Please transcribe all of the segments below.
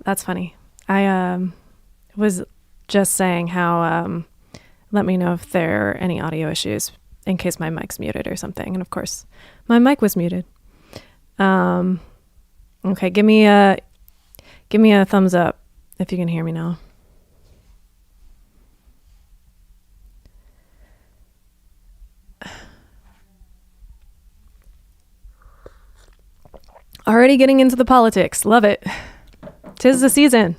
That's funny. I was just saying how let me know if there are any audio issues in case my mic's muted or something. And of course, my mic was muted. Okay, give me a thumbs up if you can hear me now. Already getting into the politics. Love it. 'Tis the season.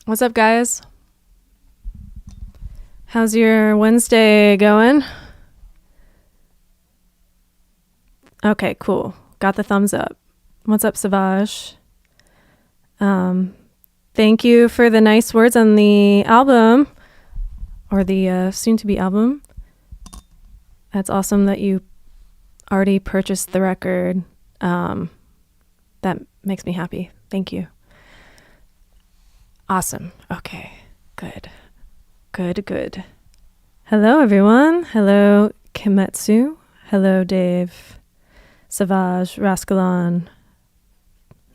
What's up, guys? How's your Wednesday going? Okay, cool. Got the thumbs up. What's up, Savage? Thank you for the nice words on the album, or the soon-to-be album. That's awesome that you already purchased the record. That makes me happy. Thank you. Awesome. Okay. Good. Hello, everyone. Hello, Kimetsu. Hello, Dave. Savage, Rascalon.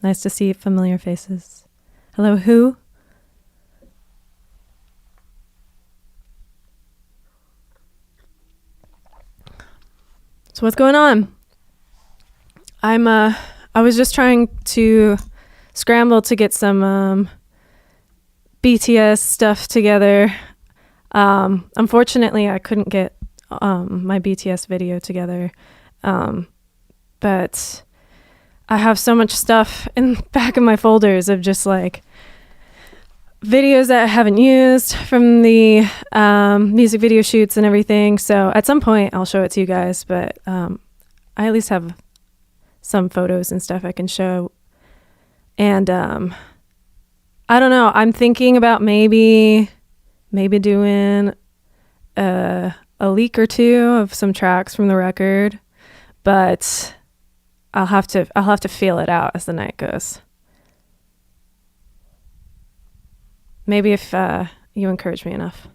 Nice to see familiar faces. Hello, who? So what's going on? I was just trying to scramble to get some BTS stuff together. Unfortunately, I couldn't get my BTS video together. But I have so much stuff in the back of my folders of just like videos that I haven't used from the music video shoots and everything. So at some point I'll show it to you guys, but I at least have some photos and stuff I can show. And I don't know, I'm thinking about maybe doing a leak or two of some tracks from the record, but I'll have to feel it out as the night goes. Maybe if you encourage me enough.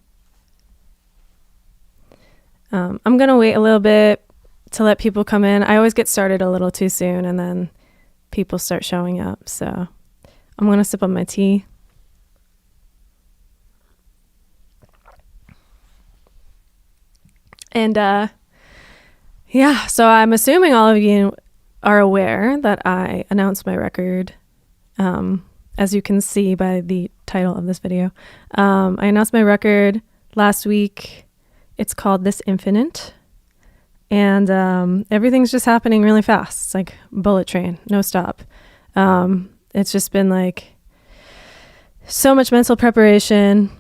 I'm going to wait a little bit to let people come in. I always get started a little too soon and then people start showing up. So I'm going to sip on my tea. And yeah, so I'm assuming all of you are aware that I announced my record. As you can see by the title of this video. I announced my record last week. It's called This Infinite. And everything's just happening really fast. It's like bullet train, no stop. It's just been like so much mental preparation.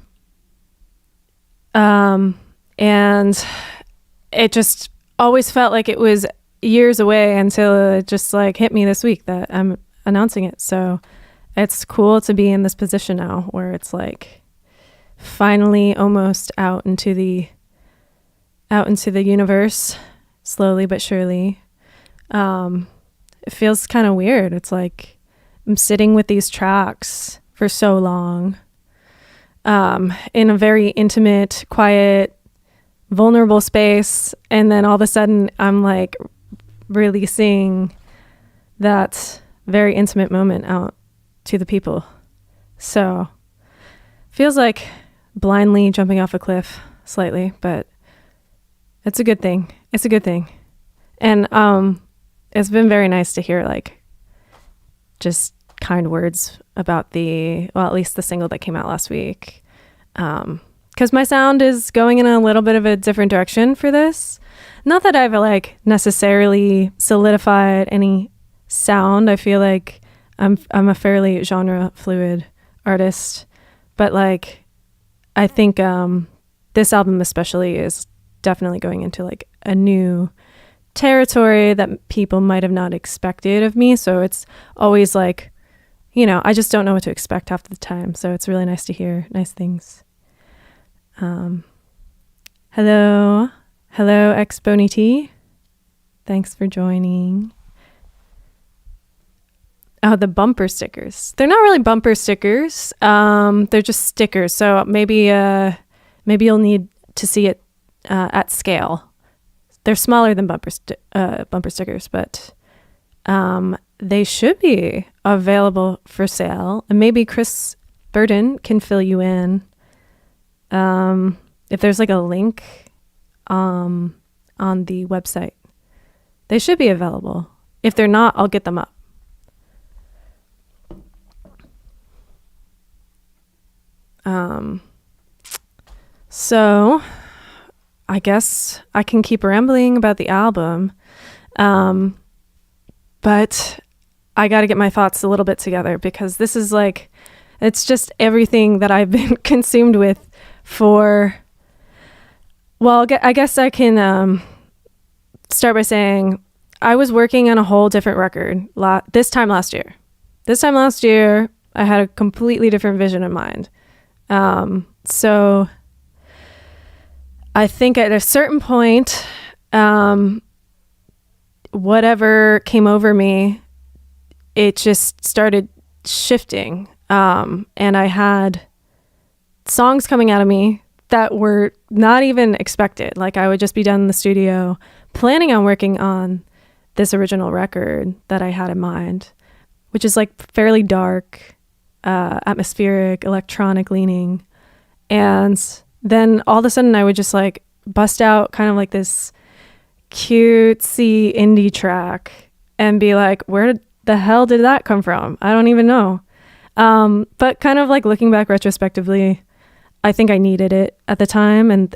And it just always felt like it was years away until it just like hit me this week that I'm announcing it. So it's cool to be in this position now where it's like finally almost out into the universe, slowly but surely. It feels kind of weird. It's like I'm sitting with these tracks for so long, in a very intimate, quiet, vulnerable space, and then all of a sudden I'm like releasing that very intimate moment out to the people. So feels like blindly jumping off a cliff slightly, but it's a good thing. And it's been very nice to hear like just kind words about at least the single that came out last week. Because my sound is going in a little bit of a different direction for this. Not that I've like necessarily solidified any sound. I feel like I'm a fairly genre fluid artist, but like I think this album especially is definitely going into like a new territory that people might have not expected of me. So it's always like, you know, I just don't know what to expect half the time. So it's really nice to hear nice things. Hello Xbonit. Thanks for joining. Oh, the bumper stickers. They're not really bumper stickers. They're just stickers. So maybe you'll need to see it at scale. They're smaller than bumper stickers, but They should be available for sale, and maybe Chris Burden can fill you in. If there's like a link on the website, they should be available. If they're not, I'll get them up. So I guess I can keep rambling about the album, but I got to get my thoughts a little bit together, because this is like, it's just everything that I've been consumed with for, well, I guess I can start by saying I was working on a whole different record this time last year. This time last year, I had a completely different vision in mind. So I think at a certain point, whatever came over me, it just started shifting. And I had songs coming out of me that were not even expected. Like, I would just be done in the studio planning on working on this original record that I had in mind, which is like fairly dark, atmospheric, electronic leaning. And then all of a sudden I would just like bust out kind of like this cutesy indie track and be like, where the hell did that come from? I don't even know. But kind of like looking back retrospectively, I think I needed it at the time. And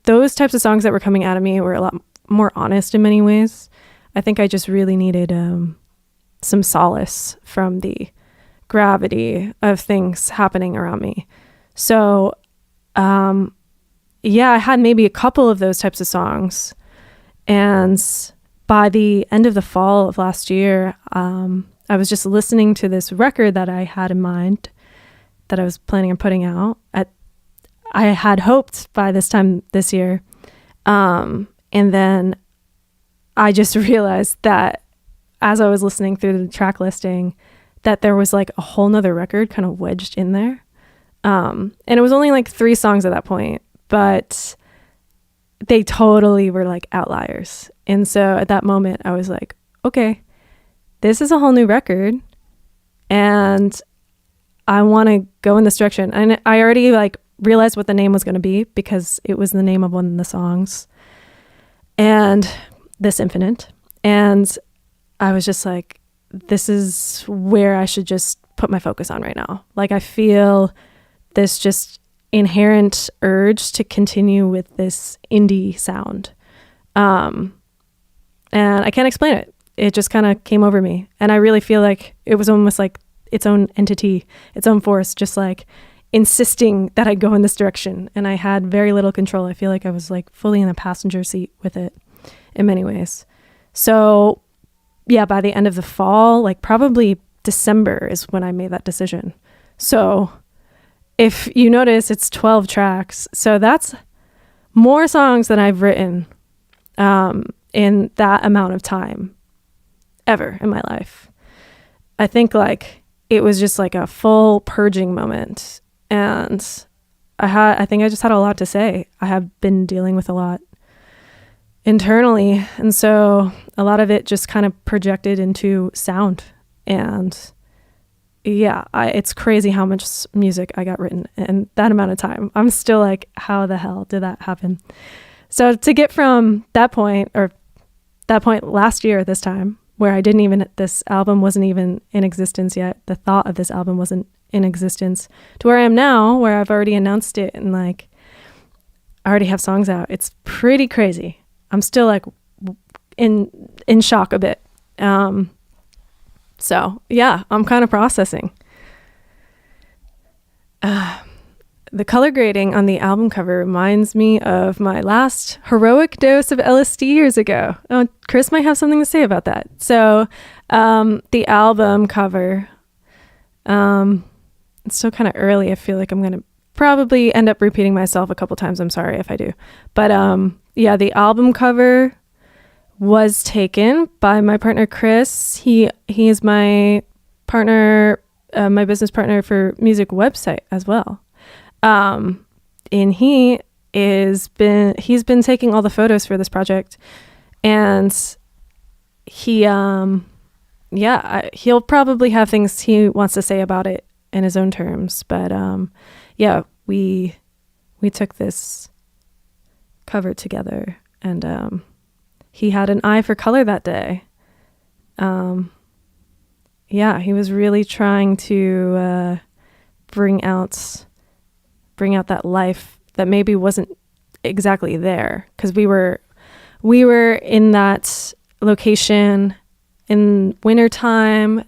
those types of songs that were coming out of me were a lot more honest in many ways. I think I just really needed some solace from the gravity of things happening around me. So, yeah, I had maybe a couple of those types of songs. And by the end of the fall of last year, I was just listening to this record that I had in mind that I was planning on putting out. I had hoped by this time this year. And then I just realized that as I was listening through the track listing, that there was like a whole nother record kind of wedged in there. And it was only like 3 songs at that point, but they totally were like outliers. And so at that moment I was like, okay, this is a whole new record and I want to go in this direction. And I already like realized what the name was going to be because it was the name of one of the songs, and This Infinite. And I was just like, this is where I should just put my focus on right now. Like, I feel this just inherent urge to continue with this indie sound. And I can't explain it. It just kind of came over me. And I really feel like it was almost like its own entity, its own force, just like insisting that I go in this direction. And I had very little control. I feel like I was like fully in the passenger seat with it in many ways. So yeah, by the end of the fall, like probably December is when I made that decision. So if you notice, it's 12 tracks. So that's more songs than I've written in that amount of time ever in my life. I think it was just like a full purging moment. And I think I just had a lot to say. I have been dealing with a lot internally. And so a lot of it just kind of projected into sound. And yeah, it's crazy how much music I got written in that amount of time. I'm still like, how the hell did that happen? So to get from that point last year, this time, where this album wasn't even in existence yet, the thought of this album wasn't in existence, to where I am now, where I've already announced it and like I already have songs out. It's pretty crazy. I'm still like in shock a bit. So yeah, I'm kind of processing. The color grading on the album cover reminds me of my last heroic dose of LSD years ago. Oh, Chris might have something to say about that. So the album cover, it's still kind of early. I feel like I'm going to probably end up repeating myself a couple times. I'm sorry if I do. But yeah, the album cover was taken by my partner, Chris. He is my partner, my business partner for music website as well. And he's been taking all the photos for this project, and he he'll probably have things he wants to say about it in his own terms. But yeah, we took this cover together, and he had an eye for color that day. Yeah, he was really trying to bring out that life that maybe wasn't exactly there, because we were in that location in wintertime.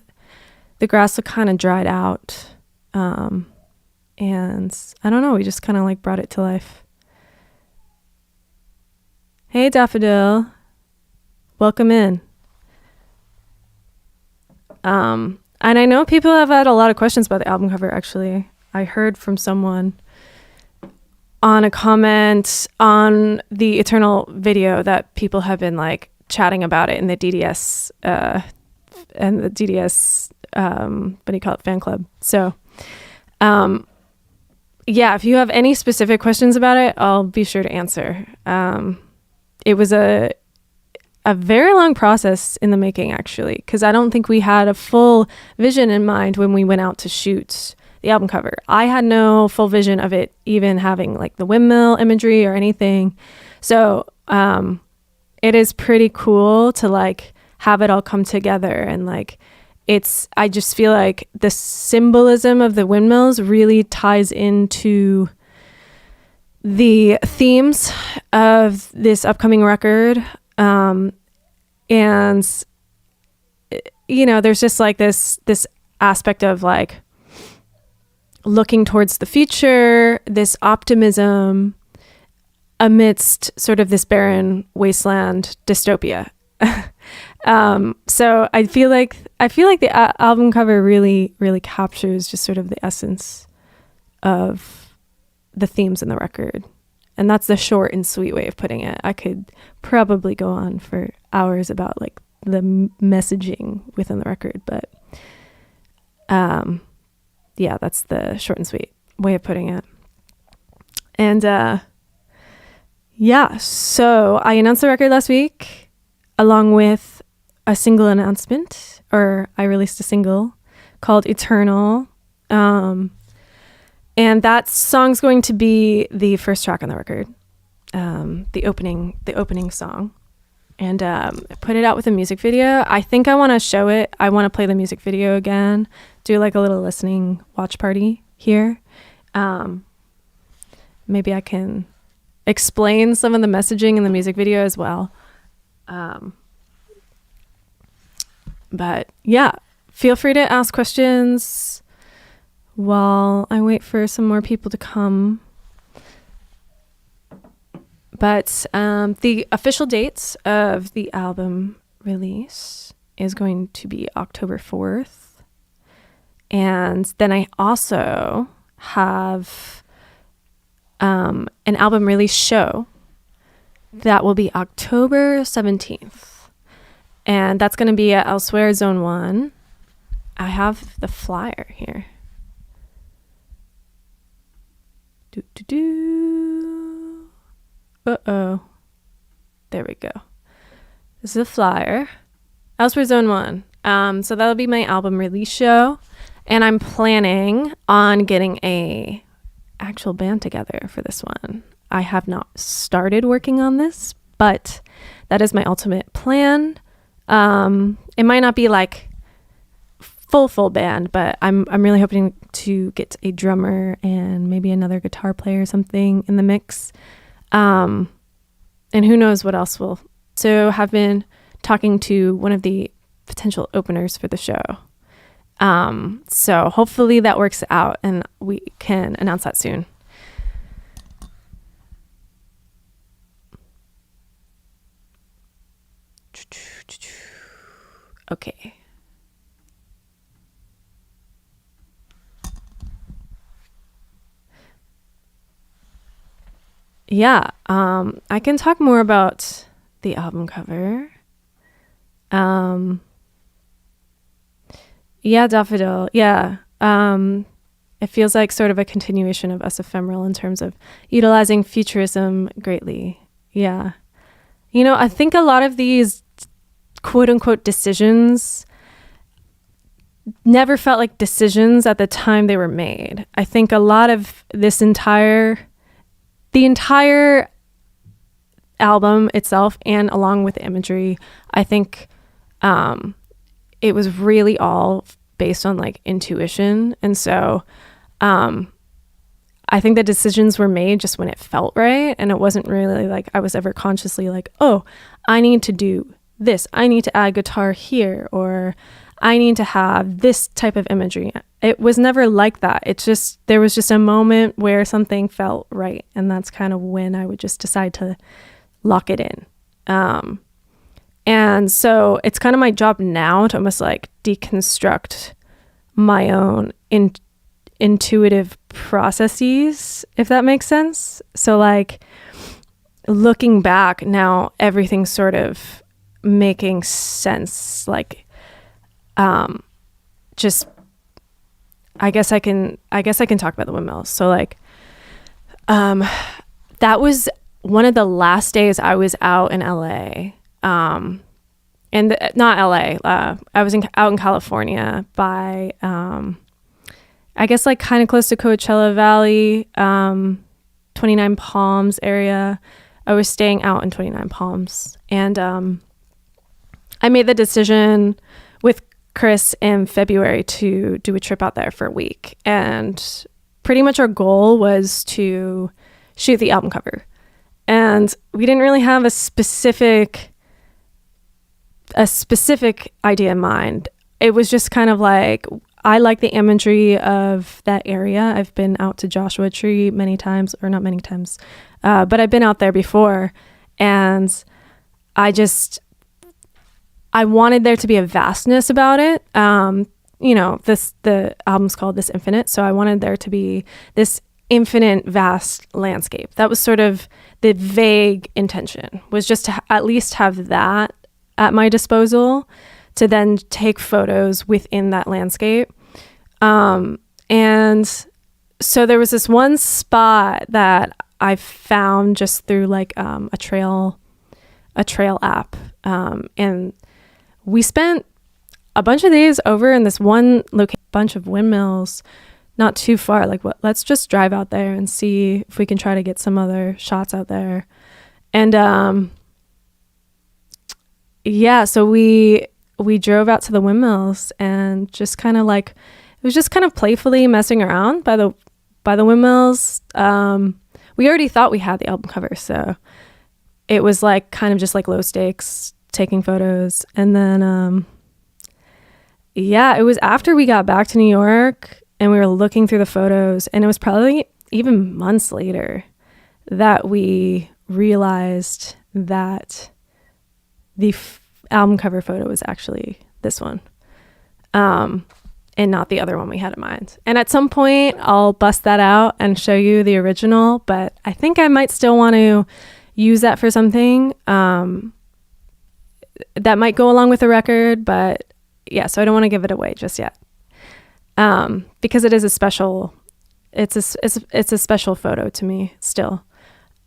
The grass looked kind of dried out, and I don't know, we just kind of like brought it to life. Hey Daffodil, welcome in. And I know people have had a lot of questions about the album cover. Actually, I heard from someone on a comment on the Eternal video that people have been like chatting about it in the DDS and the DDS what do you call it, fan club. So yeah, if you have any specific questions about it, I'll be sure to answer. It was a very long process in the making, actually, because I don't think we had a full vision in mind when we went out to shoot the album cover. I had no full vision of it even having like the windmill imagery or anything. So it is pretty cool to like have it all come together, and like I just feel like the symbolism of the windmills really ties into the themes of this upcoming record. And you know, there's just like this aspect of like looking towards the future, this optimism amidst sort of this barren wasteland dystopia. So I feel like the album cover really, really captures just sort of the essence of the themes in the record. And that's the short and sweet way of putting it. I could probably go on for hours about like the messaging within the record, but yeah, that's the short and sweet way of putting it. And yeah, so I announced the record last week along with a single announcement, or I released a single called Eternal. And that song's going to be the first track on the record, the opening song. And I put it out with a music video. I think I want to show it. I want to play the music video again, do like a little listening watch party here. Maybe I can explain some of the messaging in the music video as well. But yeah, feel free to ask questions while I wait for some more people to come. But the official dates of the album release is going to be October 4th. And then I also have an album release show that will be October 17th. And that's going to be at Elsewhere Zone 1. I have the flyer here. Uh-oh. There we go. This is a flyer. Elsewhere Zone 1. So that'll be my album release show. And I'm planning on getting a actual band together for this one. I have not started working on this, but that is my ultimate plan. It might not be like full band, but I'm really hoping to get a drummer and maybe another guitar player or something in the mix. And who knows what else will. So have been talking to one of the potential openers for the show. So hopefully that works out and we can announce that soon. Okay. Yeah, I can talk more about the album cover. Yeah, Daffodil. Yeah. It feels like sort of a continuation of Us Ephemeral in terms of utilizing futurism greatly. Yeah. You know, I think a lot of these quote unquote decisions never felt like decisions at the time they were made. I think a lot of the entire album itself, and along with the imagery, I think it was really all based on like intuition. And so I think the decisions were made just when it felt right. And it wasn't really like I was ever consciously like, oh, I need to do this. I need to add guitar here, or I need to have this type of imagery. It was never like that. It's just, there was just a moment where something felt right. And that's kind of when I would just decide to lock it in. And so it's kind of my job now to almost like deconstruct my own intuitive processes, if that makes sense. So like looking back now, everything's sort of making sense. Like, just, I guess I can talk about the windmills. So like, that was one of the last days I was out in LA. Not LA, I was out in California by, I guess like kind of close to Coachella Valley, 29 Palms area. I was staying out in 29 Palms, and I made the decision with Chris in February to do a trip out there for a week. And pretty much our goal was to shoot the album cover. And we didn't really have a specific idea in mind. It was just kind of like, I like the imagery of that area. I've been out to Joshua Tree many times, or not many times, but I've been out there before. And I wanted there to be a vastness about it. The album's called This Infinite. So I wanted there to be this infinite vast landscape. That was sort of the vague intention, was just to at least have that at my disposal to then take photos within that landscape. And so there was this one spot that I found just through like a trail app. And we spent a bunch of days over in this one location, bunch of windmills, not too far. Like, let's just drive out there and see if we can try to get some other shots out there. And so we drove out to the windmills and just kind of like, it was just kind of playfully messing around by the windmills. We already thought we had the album cover, so it was like kind of just like low stakes, taking photos. And then it was after we got back to New York and we were looking through the photos, and it was probably even months later that we realized that the album cover photo was actually this one, and not the other one we had in mind. And at some point I'll bust that out and show you the original, but I think I might still want to use that for something that might go along with the record. But yeah, so I don't want to give it away just yet, because it is a special photo to me still.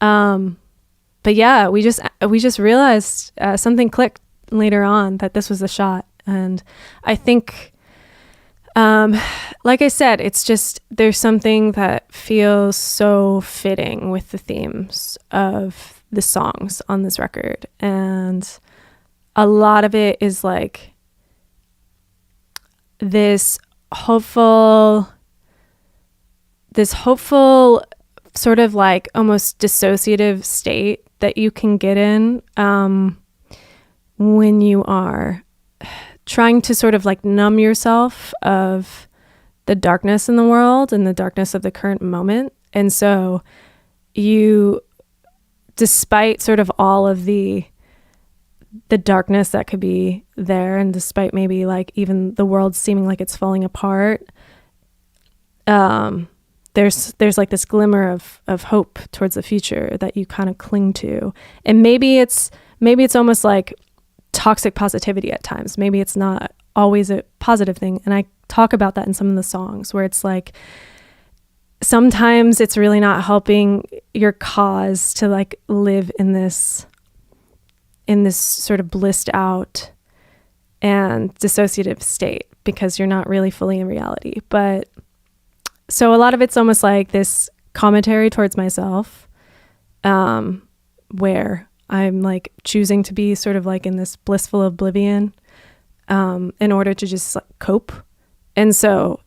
But yeah, we just realized something clicked later on, that this was the shot. And I think, like I said, it's just, there's something that feels so fitting with the themes of the songs on this record. And a lot of it is like this hopeful sort of like almost dissociative state that you can get in when you are trying to sort of like numb yourself of the darkness in the world and the darkness of the current moment. And so you, despite sort of all of the darkness that could be there, and despite maybe like even the world seeming like it's falling apart, there's like this glimmer of hope towards the future that you kind of cling to. And maybe it's almost like toxic positivity at times. Maybe it's not always a positive thing. And I talk about that in some of the songs, where it's like, sometimes it's really not helping your cause to like live in this sort of blissed out and dissociative state because you're not really fully in reality. But so a lot of it's almost like this commentary towards myself, where I'm like choosing to be sort of like in this blissful oblivion, in order to just like cope. And so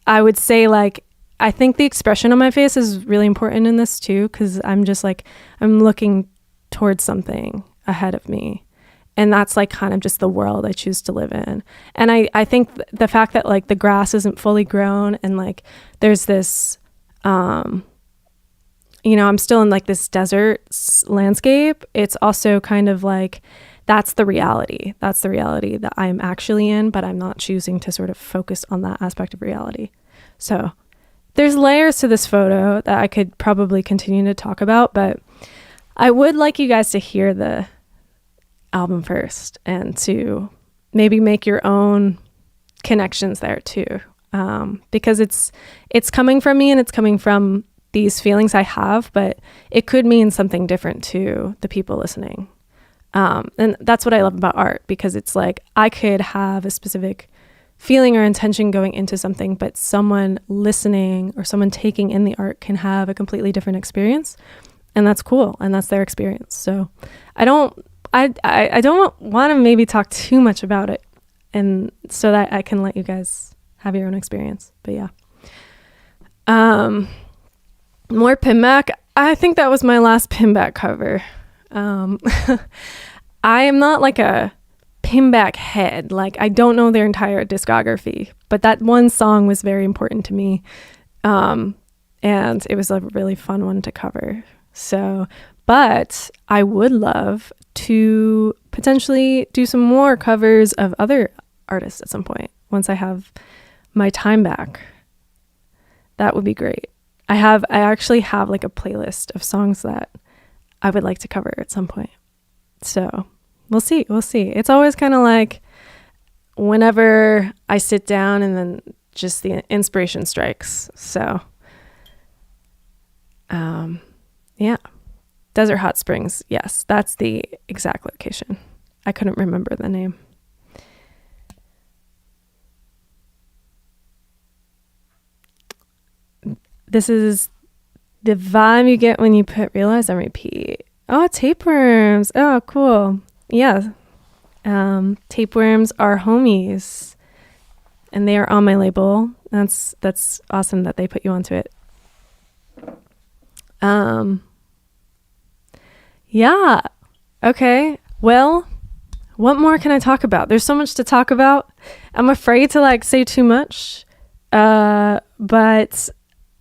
I would say like, I think the expression on my face is really important in this too, because I'm just like, I'm looking towards something ahead of me. And that's like kind of just the world I choose to live in. And I think the fact that like the grass isn't fully grown and like there's this, I'm still in like this desert landscape. It's also kind of like, that's the reality. That's the reality that I'm actually in, but I'm not choosing to sort of focus on that aspect of reality. So there's layers to this photo that I could probably continue to talk about, but I would like you guys to hear the album first and to maybe make your own connections there too, because it's coming from me and it's coming from these feelings I have, but it could mean something different to the people listening. And that's what I love about art, because it's like I could have a specific feeling or intention going into something, but someone listening or someone taking in the art can have a completely different experience, and that's cool, and that's their experience. So I don't want to maybe talk too much about it, and so that I can let you guys have your own experience. But yeah, more pinback. I think that was my last pinback cover. I am not like a pinback head. Like, I don't know their entire discography, but that one song was very important to me, and it was a really fun one to cover. So, but I would love to potentially do some more covers of other artists at some point once I have my time back. That would be great. I actually have like a playlist of songs that I would like to cover at some point. So we'll see. It's always kind of like whenever I sit down and then just the inspiration strikes. So, yeah. Desert Hot Springs. Yes, that's the exact location. I couldn't remember the name. This is the vibe you get when you put Realize on repeat. Oh, tapeworms. Oh, cool. Yeah. Tapeworms are homies, and they are on my label. That's awesome that they put you onto it. Yeah. Okay. Well, what more can I talk about? There's so much to talk about. I'm afraid to like say too much. But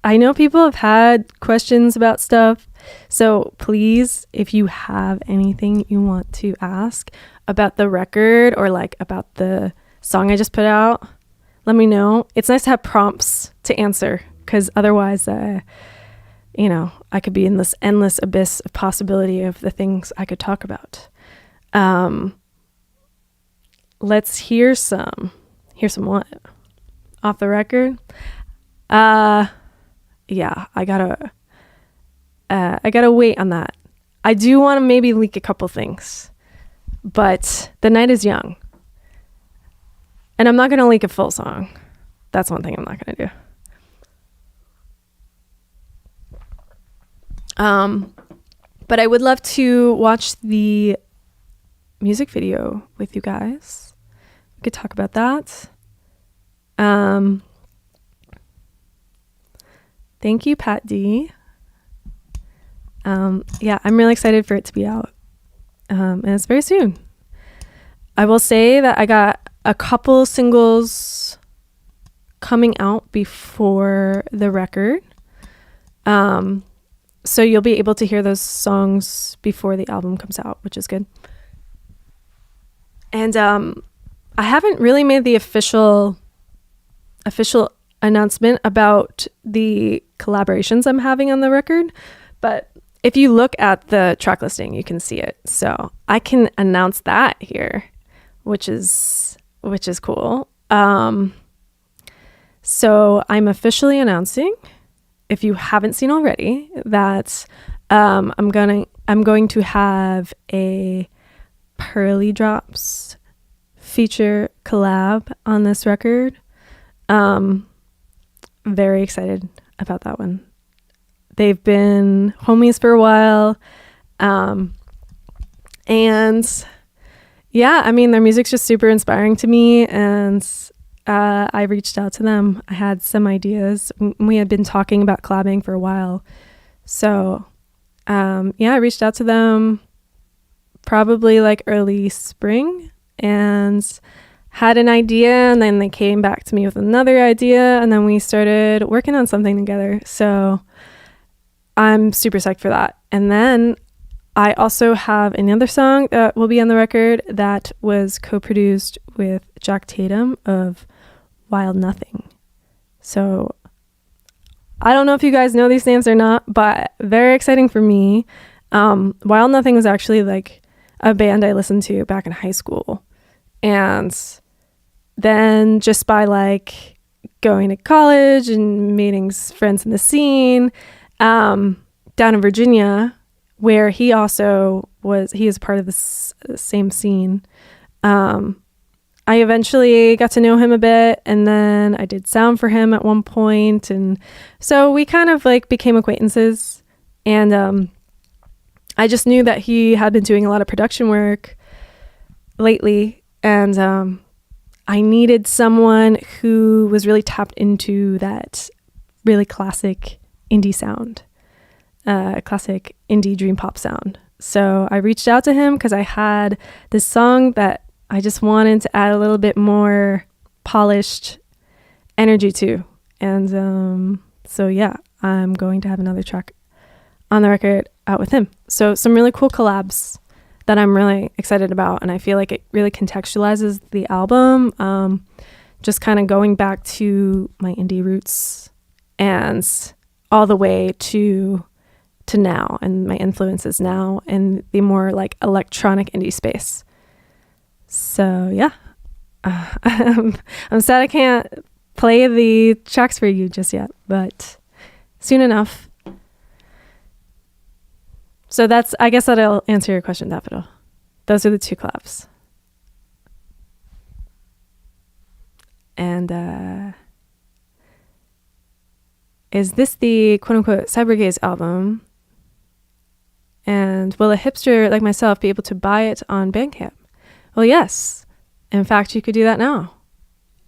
I know people have had questions about stuff. So please, if you have anything you want to ask about the record or like about the song I just put out, let me know. It's nice to have prompts to answer, because otherwise, I could be in this endless abyss of possibility of the things I could talk about. Let's hear some what? Off the record? Yeah, I gotta wait on that. I do want to maybe leak a couple things, but the night is young, and I'm not gonna leak a full song. That's one thing I'm not gonna do. But I would love to watch the music video with you guys. We could talk about that. Thank you, Pat D. Yeah, I'm really excited for it to be out. And it's very soon. I will say that I got a couple singles coming out before the record. So you'll be able to hear those songs before the album comes out, which is good. And I haven't really made the official announcement about the collaborations I'm having on the record, but if you look at the track listing, you can see it. So I can announce that here, which is cool. So I'm officially announcing, if you haven't seen already, that I'm going to have a Pearly Drops feature collab on this record. Very excited about that one. They've been homies for a while. And yeah, I mean, their music's just super inspiring to me. And I reached out to them. I had some ideas. We had been talking about collabing for a while. So yeah, I reached out to them probably like early spring and had an idea, and then they came back to me with another idea, and then we started working on something together. So I'm super psyched for that. And then I also have another song that will be on the record that was co-produced with Jack Tatum of Wild Nothing. So I don't know if you guys know these names or not, but very exciting for me. Wild Nothing was actually like a band I listened to back in high school. And then just by like going to college and meeting friends in the scene, down in Virginia, where he also was, he is part of the same scene. I eventually got to know him a bit, and then I did sound for him at one point, and so we kind of like became acquaintances. And I just knew that he had been doing a lot of production work lately, and I needed someone who was really tapped into that really classic indie sound, classic indie dream pop sound. So I reached out to him because I had this song that I just wanted to add a little bit more polished energy to. And so yeah, I'm going to have another track on the record out with him. So some really cool collabs that I'm really excited about, and I feel like it really contextualizes the album, just kind of going back to my indie roots and all the way to now, and my influences now in the more like electronic indie space. So yeah, I'm sad I can't play the tracks for you just yet, but soon enough. So that's, I guess that'll answer your question, Daffodil. Those are the two collabs. And is this the quote-unquote cybergaze album? And will a hipster like myself be able to buy it on Bandcamp? Well, yes. In fact, you could do that now.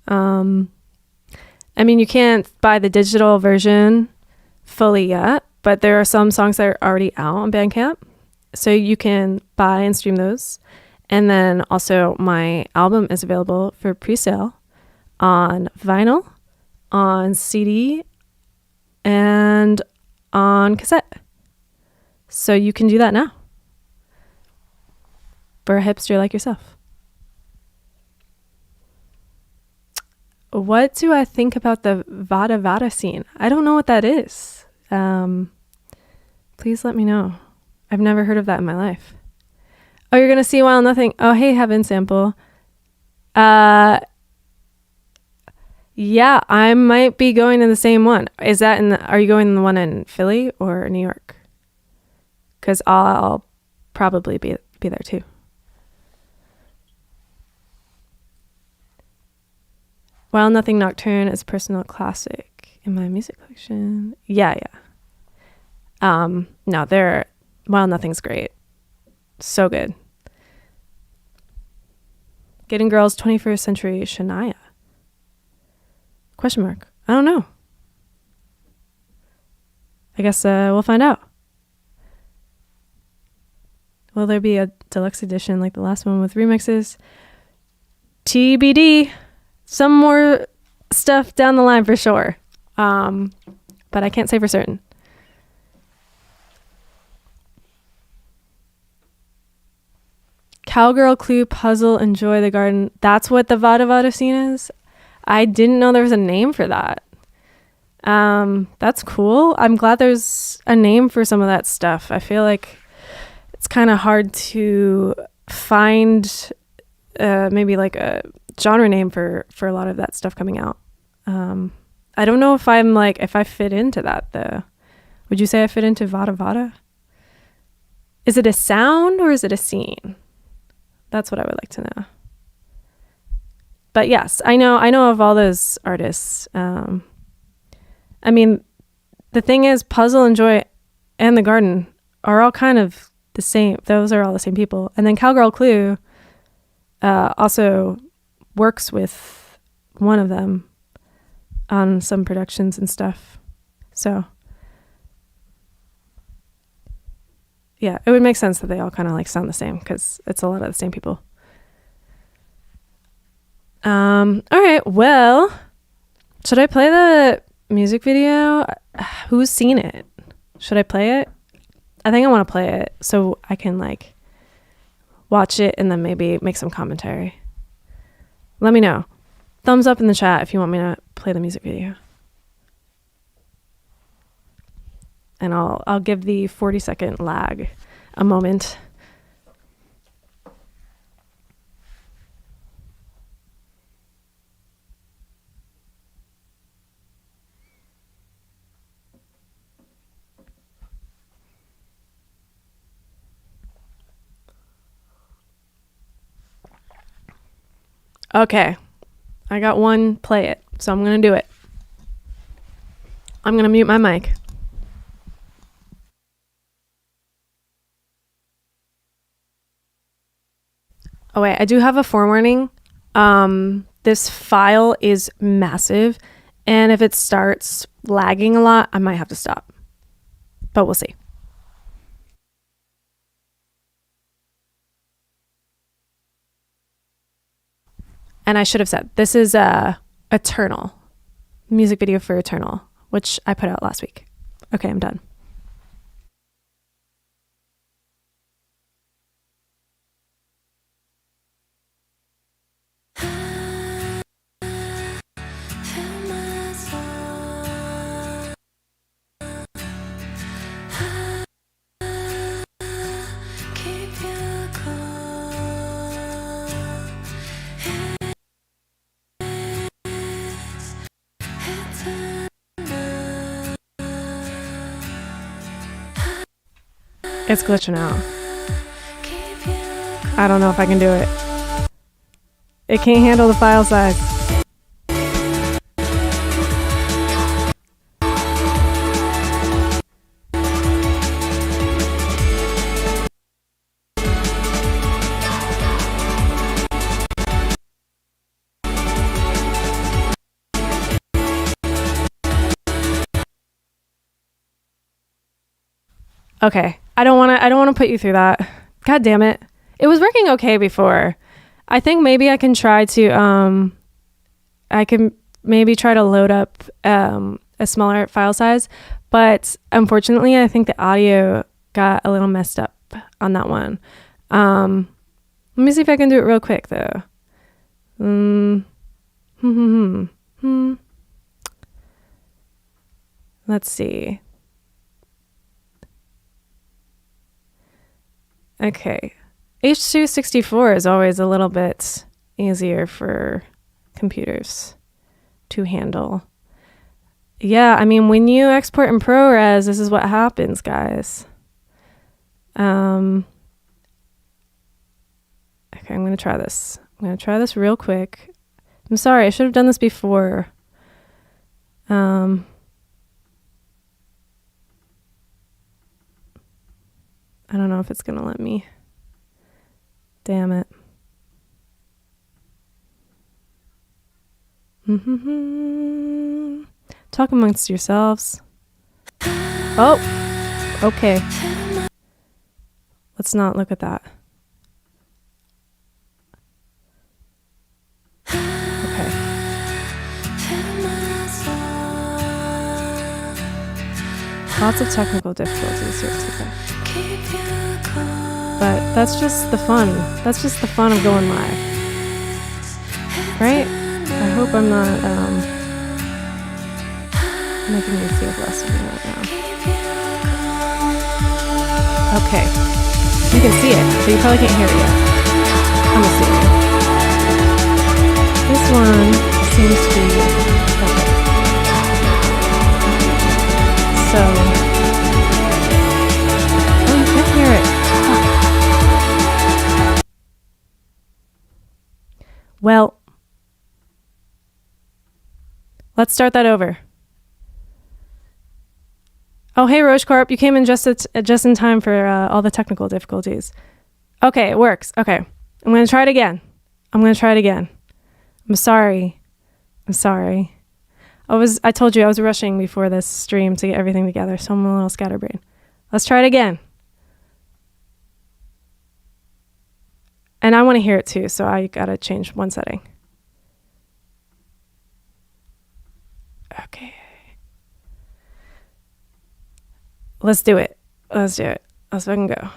I mean, you can't buy the digital version fully yet, but there are some songs that are already out on Bandcamp, so you can buy and stream those. And then also my album is available for pre-sale on vinyl, on CD, and on cassette. So you can do that now for a hipster like yourself. What do I think about the Vada Vada scene? I don't know what that is. Please let me know. I've never heard of that in my life. Oh, you're going to see Wild Nothing. Oh, hey, Heaven Sample. Yeah, I might be going to the same one. Is that are you going to the one in Philly or New York? Because I'll probably be there too. Wild Nothing Nocturne is a personal classic in my music collection. Yeah. No, Wild Nothing's great. So good. Getting Girls 21st Century Shania. Question mark. I don't know. I guess we'll find out. Will there be a deluxe edition like the last one with remixes? TBD. Some more stuff down the line for sure. But I can't say for certain. Cowgirl, Clue, Puzzle, Enjoy the Garden. That's what the Vada Vada scene is? I didn't know there was a name for that. That's cool. I'm glad there's a name for some of that stuff. I feel like it's kind of hard to find maybe like a genre name for a lot of that stuff coming out. I don't know if I fit into that though. Would you say I fit into Vada Vada? Is it a sound or is it a scene? That's what I would like to know. But yes, I know of all those artists. I mean, the thing is, Puzzle and Joy and The Garden are all kind of the same. Those are all the same people. And then Cowgirl Clue also works with one of them on some productions and stuff. So yeah, it would make sense that they all kind of like sound the same because it's a lot of the same people. All right, well, should I play the music video? Who's seen it? Should I play it? I think I want to play it so I can like watch it and then maybe make some commentary. Let me know. Thumbs up in the chat if you want me to play the music video. And I'll give the 40-second lag a moment. Okay, I got one, play it, so I'm going to do it. I'm going to mute my mic. Oh wait, I do have a forewarning. This file is massive, and if it starts lagging a lot, I might have to stop. But we'll see. And I should have said, this is Eternal, music video for Eternal, which I put out last week. Okay, I'm done. It's glitching out. I don't know if I can do it. It can't handle the file size. Okay, I don't want to put you through that. God damn it. It was working okay before. I think maybe I can try to try to load up a smaller file size, but unfortunately I think the audio got a little messed up on that one. Let me see if I can do it real quick though. Let's see. Okay, H.264 is always a little bit easier for computers to handle. Yeah, I mean, when you export in ProRes, this is what happens, guys. Okay, I'm going to try this. I'm going to try this real quick. I'm sorry, I should have done this before. I don't know if it's going to let me. Damn it. Talk amongst yourselves. Oh, okay. Let's not look at that. Okay. Lots of technical difficulties here today. But that's just the fun. That's just the fun of going live. Right? I hope I'm not making you feel less of me right now. Okay. You can see it, but you probably can't hear it yet. I'm assuming. This one seems to be okay. So, oh, you can't hear it. Well, Let's start that over. Oh, hey, Roche Corp. You came in just in time for all the technical difficulties. Okay, it works. Okay. I'm going to try it again. I'm sorry. I told you I was rushing before this stream to get everything together, so I'm a little scatterbrained. Let's try it again. And I want to hear it too, so I got to change one setting. Okay. Let's do it. Let's fucking go.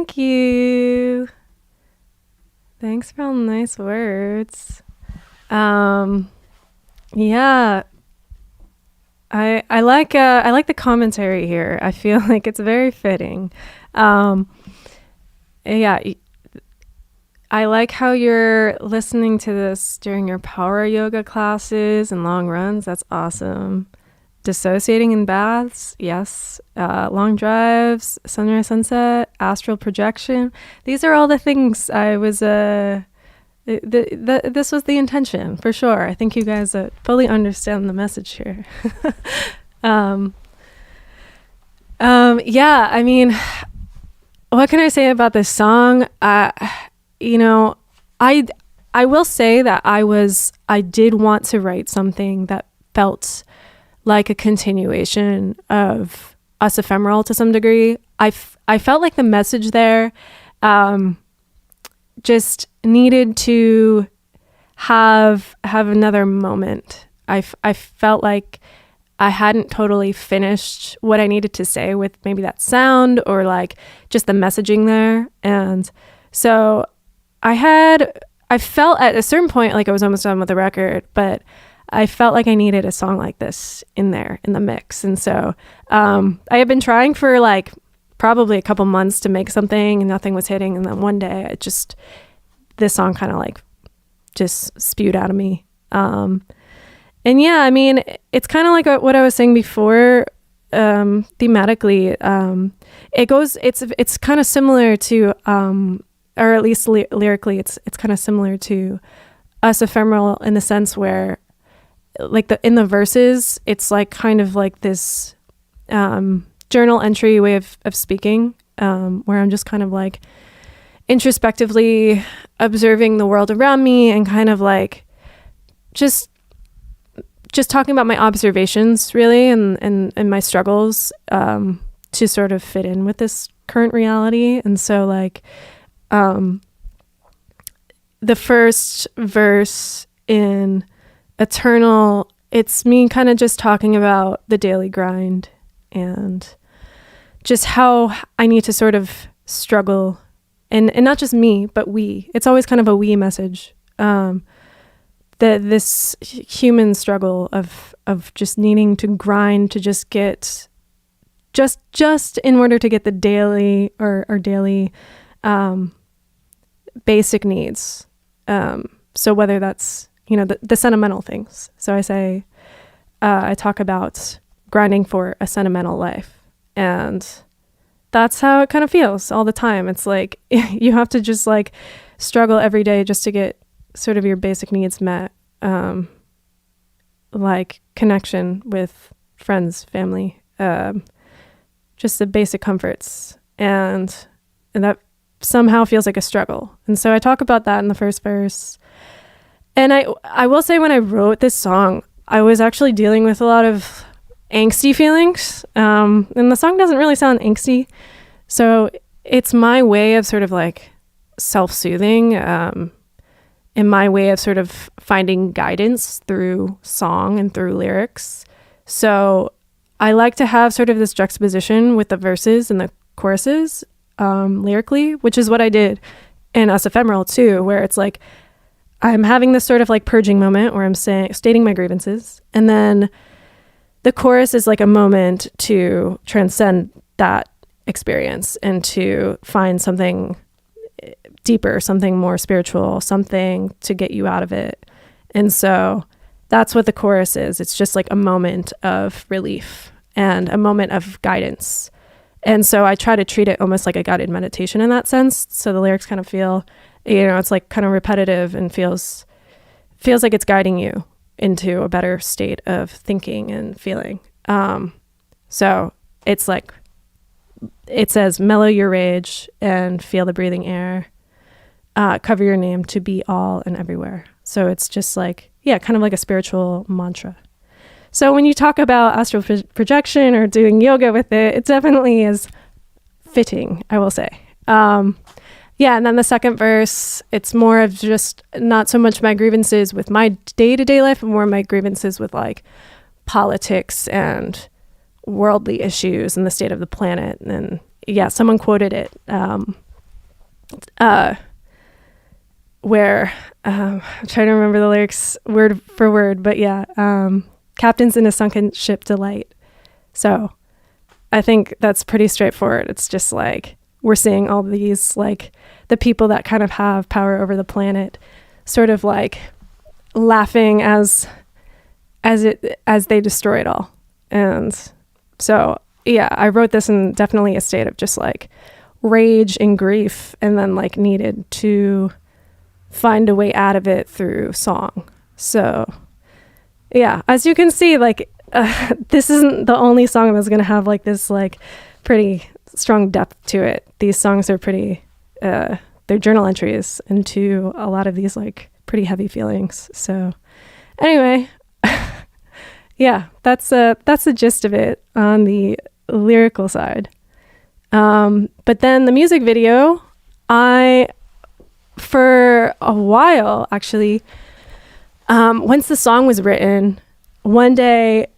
Thank you. Thanks for all the nice words. Yeah. I like the commentary here. I feel like it's very fitting. Yeah, I like how you're listening to this during your power yoga classes and long runs. That's awesome. Dissociating in baths, yes. Long drives, sunrise, sunset, astral projection. These are all the things I was. This was the intention for sure. I think you guys fully understand the message here. Yeah. I mean, what can I say about this song? You know, I will say that I did want to write something that felt like a continuation of Us Ephemeral to some degree. I felt like the message there just needed to have another moment. I felt like I hadn't totally finished what I needed to say with maybe that sound or like just the messaging there. And so I felt at a certain point like I was almost done with the record, but I felt like I needed a song like this in there in the mix. And so I had been trying for like probably a couple months to make something and nothing was hitting. And then one day this song kind of like just spewed out of me. And yeah, I mean, it's kind of like what I was saying before, thematically. It's kind of similar to, or at least lyrically, it's kind of similar to Us Ephemeral in the sense where like in the verses, it's like kind of like this journal entry way of speaking, where I'm just kind of like introspectively observing the world around me and kind of like just talking about my observations really and my struggles to sort of fit in with this current reality. And so like the first verse in Eternal, it's me kind of just talking about the daily grind and just how I need to sort of struggle and not just me, but we. It's always kind of a we message. This human struggle of just needing to grind to just get just in order to get the daily or daily basic needs. So whether that's, you know, the sentimental things. So I talk about grinding for a sentimental life, and that's how it kind of feels all the time. It's like you have to just like struggle every day just to get sort of your basic needs met, like connection with friends, family, just the basic comforts, and that somehow feels like a struggle. And so I talk about that in the first verse. And I will say when I wrote this song, I was actually dealing with a lot of angsty feelings. And the song doesn't really sound angsty. So it's my way of sort of like self-soothing, in my way of sort of finding guidance through song and through lyrics. So I like to have sort of this juxtaposition with the verses and the choruses lyrically, which is what I did in Us Ephemeral too, where it's like I'm having this sort of like purging moment where I'm stating my grievances, and then the chorus is like a moment to transcend that experience and to find something deeper, something more spiritual, something to get you out of it. And so that's what the chorus is. It's just like a moment of relief and a moment of guidance. And so I try to treat it almost like a guided meditation in that sense. So the lyrics kind of feel, you know, it's like kind of repetitive and feels like it's guiding you into a better state of thinking and feeling. So it's like, it says, mellow your rage and feel the breathing air, cover your name to be all and everywhere. So it's just like, yeah, kind of like a spiritual mantra. So when you talk about astral projection or doing yoga with it, it definitely is fitting, I will say. Yeah, and then the second verse, it's more of just not so much my grievances with my day-to-day life, but more my grievances with like politics and worldly issues and the state of the planet. And yeah, someone quoted it. where I'm trying to remember the lyrics word for word, but yeah, captain's in a sunken ship delight. So I think that's pretty straightforward. It's just like we're seeing all these, like, the people that kind of have power over the planet sort of like laughing as they destroy it all. And so yeah, I wrote this in definitely a state of just like rage and grief, and then like needed to find a way out of it through song. So yeah, as you can see, like this isn't the only song that's going to have like this like pretty strong depth to it. These songs are pretty they're journal entries into a lot of these like pretty heavy feelings. So anyway, yeah, that's the gist of it on the lyrical side. But then the music video, for a while actually, once the song was written, one day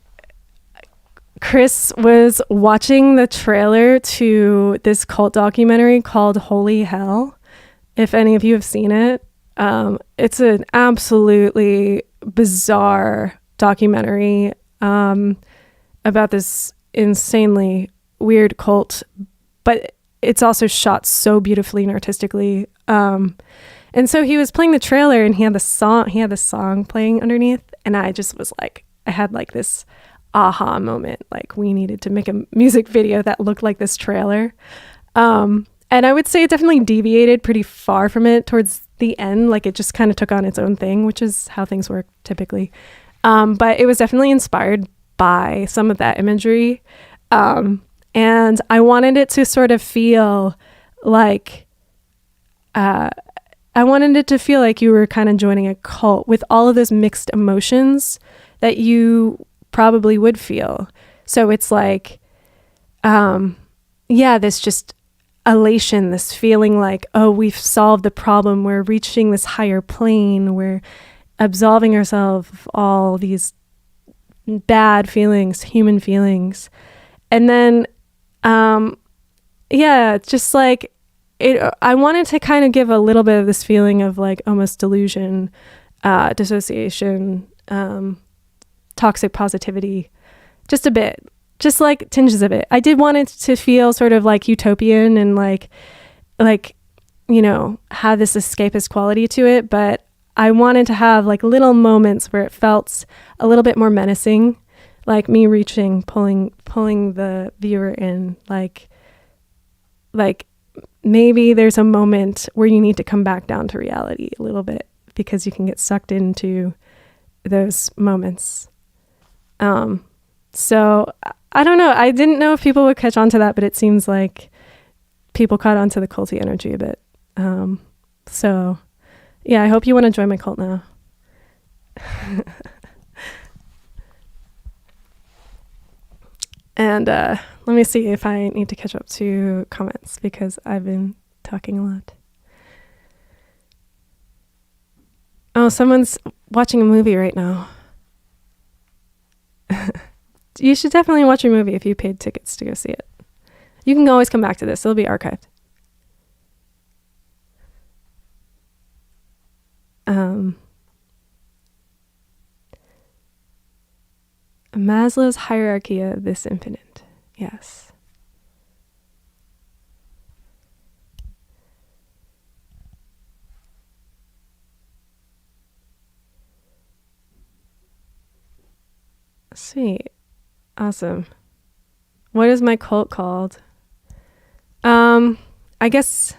Chris was watching the trailer to this cult documentary called Holy Hell. If any of you have seen it, it's an absolutely bizarre documentary about this insanely weird cult, but it's also shot so beautifully and artistically. And so he was playing the trailer, and he had the song playing underneath, and I just was like, I had like this aha moment, like we needed to make a music video that looked like this trailer. And I would say it definitely deviated pretty far from it towards the end. Like it just kind of took on its own thing, which is how things work typically. But it was definitely inspired by some of that imagery. And I wanted it to sort of feel like, you were kind of joining a cult with all of those mixed emotions that you probably would feel. So it's like, this just elation, this feeling like, oh, we've solved the problem. We're reaching this higher plane. We're absolving ourselves of all these bad feelings, human feelings. And then, just like it, I wanted to kind of give a little bit of this feeling of like almost delusion, dissociation, toxic positivity, just a bit, just like tinges of it. I did want it to feel sort of like utopian and like, have this escapist quality to it, but I wanted to have like little moments where it felt a little bit more menacing, like me reaching, pulling the viewer in, like maybe there's a moment where you need to come back down to reality a little bit because you can get sucked into those moments. So I don't know. I didn't know if people would catch on to that, but it seems like people caught on to the culty energy a bit. So yeah, I hope you want to join my cult now. And let me see if I need to catch up to comments because I've been talking a lot. Oh, someone's watching a movie right now. You should definitely watch your movie if you paid tickets to go see it. You can always come back to this. It'll be archived. Maslow's hierarchy of this infinite. Yes. Sweet. Awesome. What is my cult called? I guess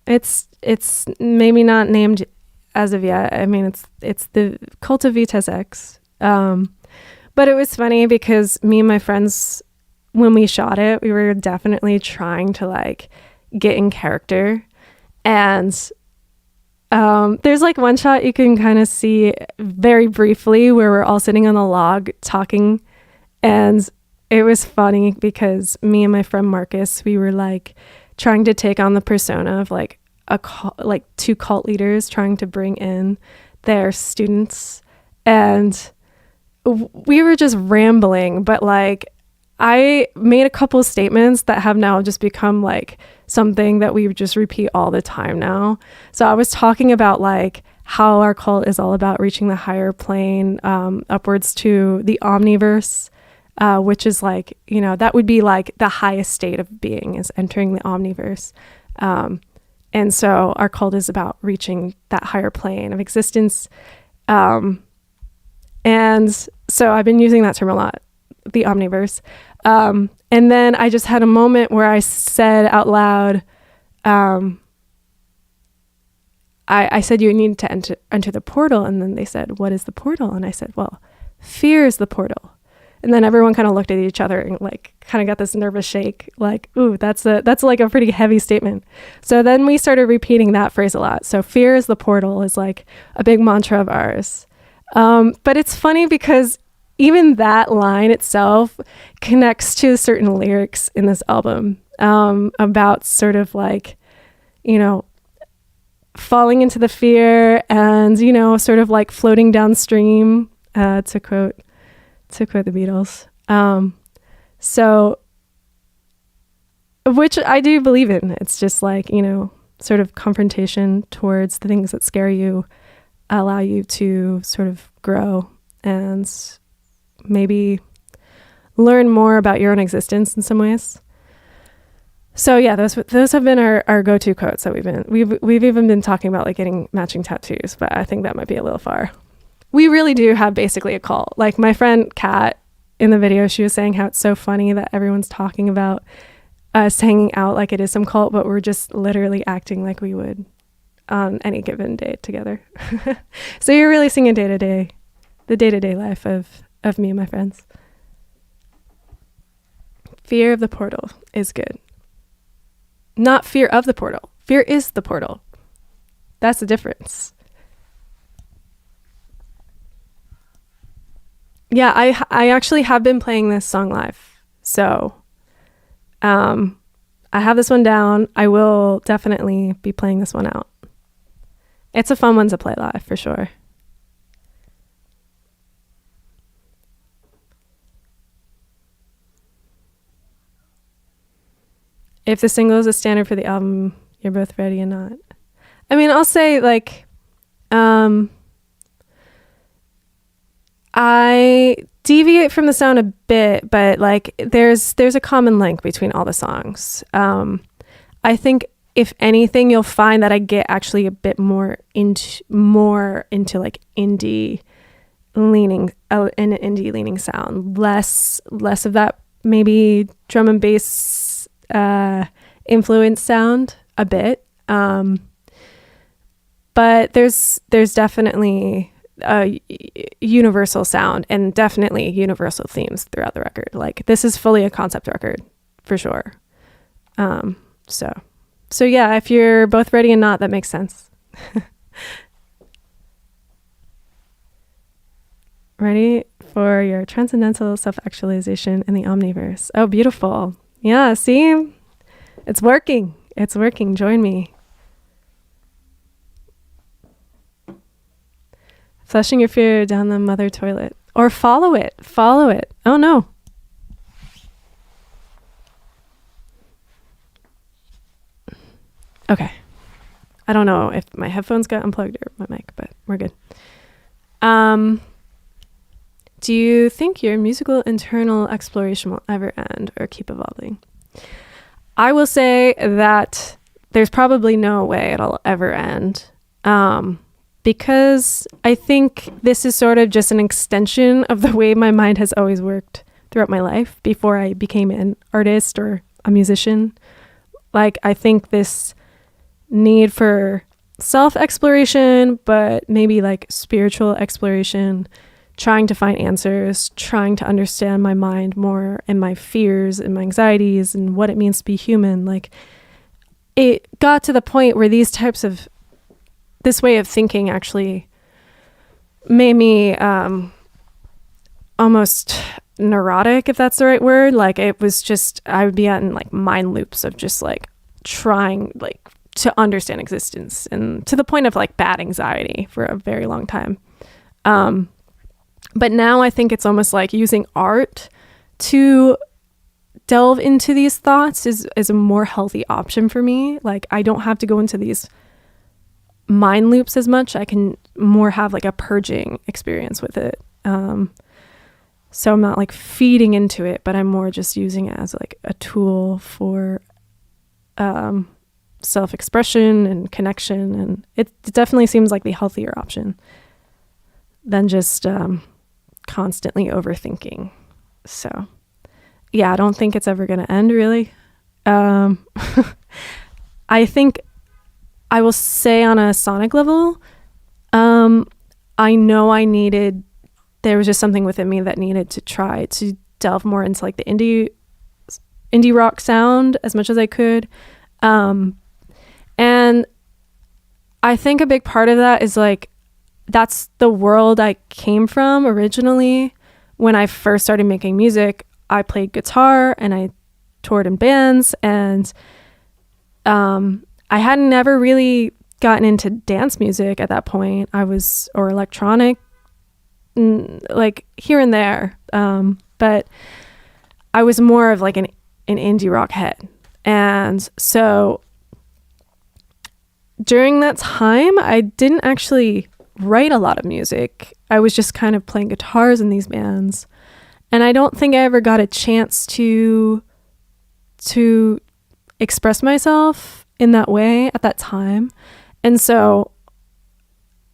it's maybe not named as of yet. I mean, it's the cult of Vitesse. But it was funny because me and my friends, when we shot it, we were definitely trying to like get in character. And there's like one shot you can kind of see very briefly where we're all sitting on a log talking. And it was funny because me and my friend Marcus, we were like trying to take on the persona of like two cult leaders trying to bring in their students. And we were just rambling, but like I made a couple of statements that have now just become like something that we just repeat all the time now. So I was talking about like how our cult is all about reaching the higher plane, upwards to the omniverse, which is like, you know, that would be like the highest state of being, is entering the omniverse. And so our cult is about reaching that higher plane of existence. And so I've been using that term a lot, the omniverse. And then I just had a moment where I said out loud, I said, you need to enter the portal. And then they said, what is the portal? And I said, well, fear is the portal. And then everyone kind of looked at each other and like kind of got this nervous shake, like, ooh, that's like a pretty heavy statement. So then we started repeating that phrase a lot. So fear is the portal is like a big mantra of ours. But it's funny because even that line itself connects to certain lyrics in this album, about sort of like, you know, falling into the fear and, you know, sort of like floating downstream, to quote the Beatles. So, which I do believe in. It's just like, you know, sort of confrontation towards the things that scare you, allow you to sort of grow and maybe learn more about your own existence in some ways. So yeah, those have been our go-to quotes that we've even been talking about like getting matching tattoos, but I think that might be a little far. We really do have basically a cult. Like my friend Kat in the video, she was saying how it's so funny that everyone's talking about us hanging out like it is some cult, but we're just literally acting like we would on any given day together. So you're really seeing the day-to-day life of me and my friends. Fear of the portal is good. Not fear of the portal. Fear is the portal. That's the difference. Yeah, I actually have been playing this song live. So I have this one down. I will definitely be playing this one out. It's a fun one to play live for sure. If the single is a standard for the album, you're both ready and not. I mean, I'll say like, I deviate from the sound a bit, but like there's a common link between all the songs. I think if anything, you'll find that I get actually a bit more into like indie leaning, an indie leaning sound, less of that maybe drum and bass influence sound a bit, but there's definitely a universal sound and definitely universal themes throughout the record. Like this is fully a concept record for sure. So yeah, if you're both ready and not, that makes sense. Ready for your transcendental self-actualization in the omniverse. Oh, beautiful. Yeah, see? It's working. It's working. Join me. Flushing your fear down the mother toilet. Or follow it. Follow it. Oh, no. Okay. I don't know if my headphones got unplugged or my mic, but we're good. Do you think your musical internal exploration will ever end or keep evolving? I will say that there's probably no way it'll ever end, because I think this is sort of just an extension of the way my mind has always worked throughout my life before I became an artist or a musician. Like, I think this need for self-exploration, but maybe like spiritual exploration, trying to find answers, trying to understand my mind more and my fears and my anxieties and what it means to be human. Like, it got to the point where this way of thinking actually made me almost neurotic, if that's the right word. Like, it was just, I would be in like mind loops of just like trying like to understand existence, and to the point of like bad anxiety for a very long time. But now I think it's almost like using art to delve into these thoughts is a more healthy option for me. Like, I don't have to go into these mind loops as much. I can more have like a purging experience with it. So I'm not like feeding into it, but I'm more just using it as like a tool for self-expression and connection. And it definitely seems like the healthier option than just constantly overthinking. So yeah, I don't think it's ever going to end, really. I think I will say on a sonic level, I know there was just something within me that needed to try to delve more into like the indie rock sound as much as I could. And I think a big part of that is like, that's the world I came from originally. When I first started making music, I played guitar and I toured in bands, and I had never really gotten into dance music at that point. Or electronic, like here and there. But I was more of like an indie rock head. And so during that time, I didn't actually write a lot of music. I was just kind of playing guitars in these bands. And I don't think I ever got a chance to express myself in that way at that time. And so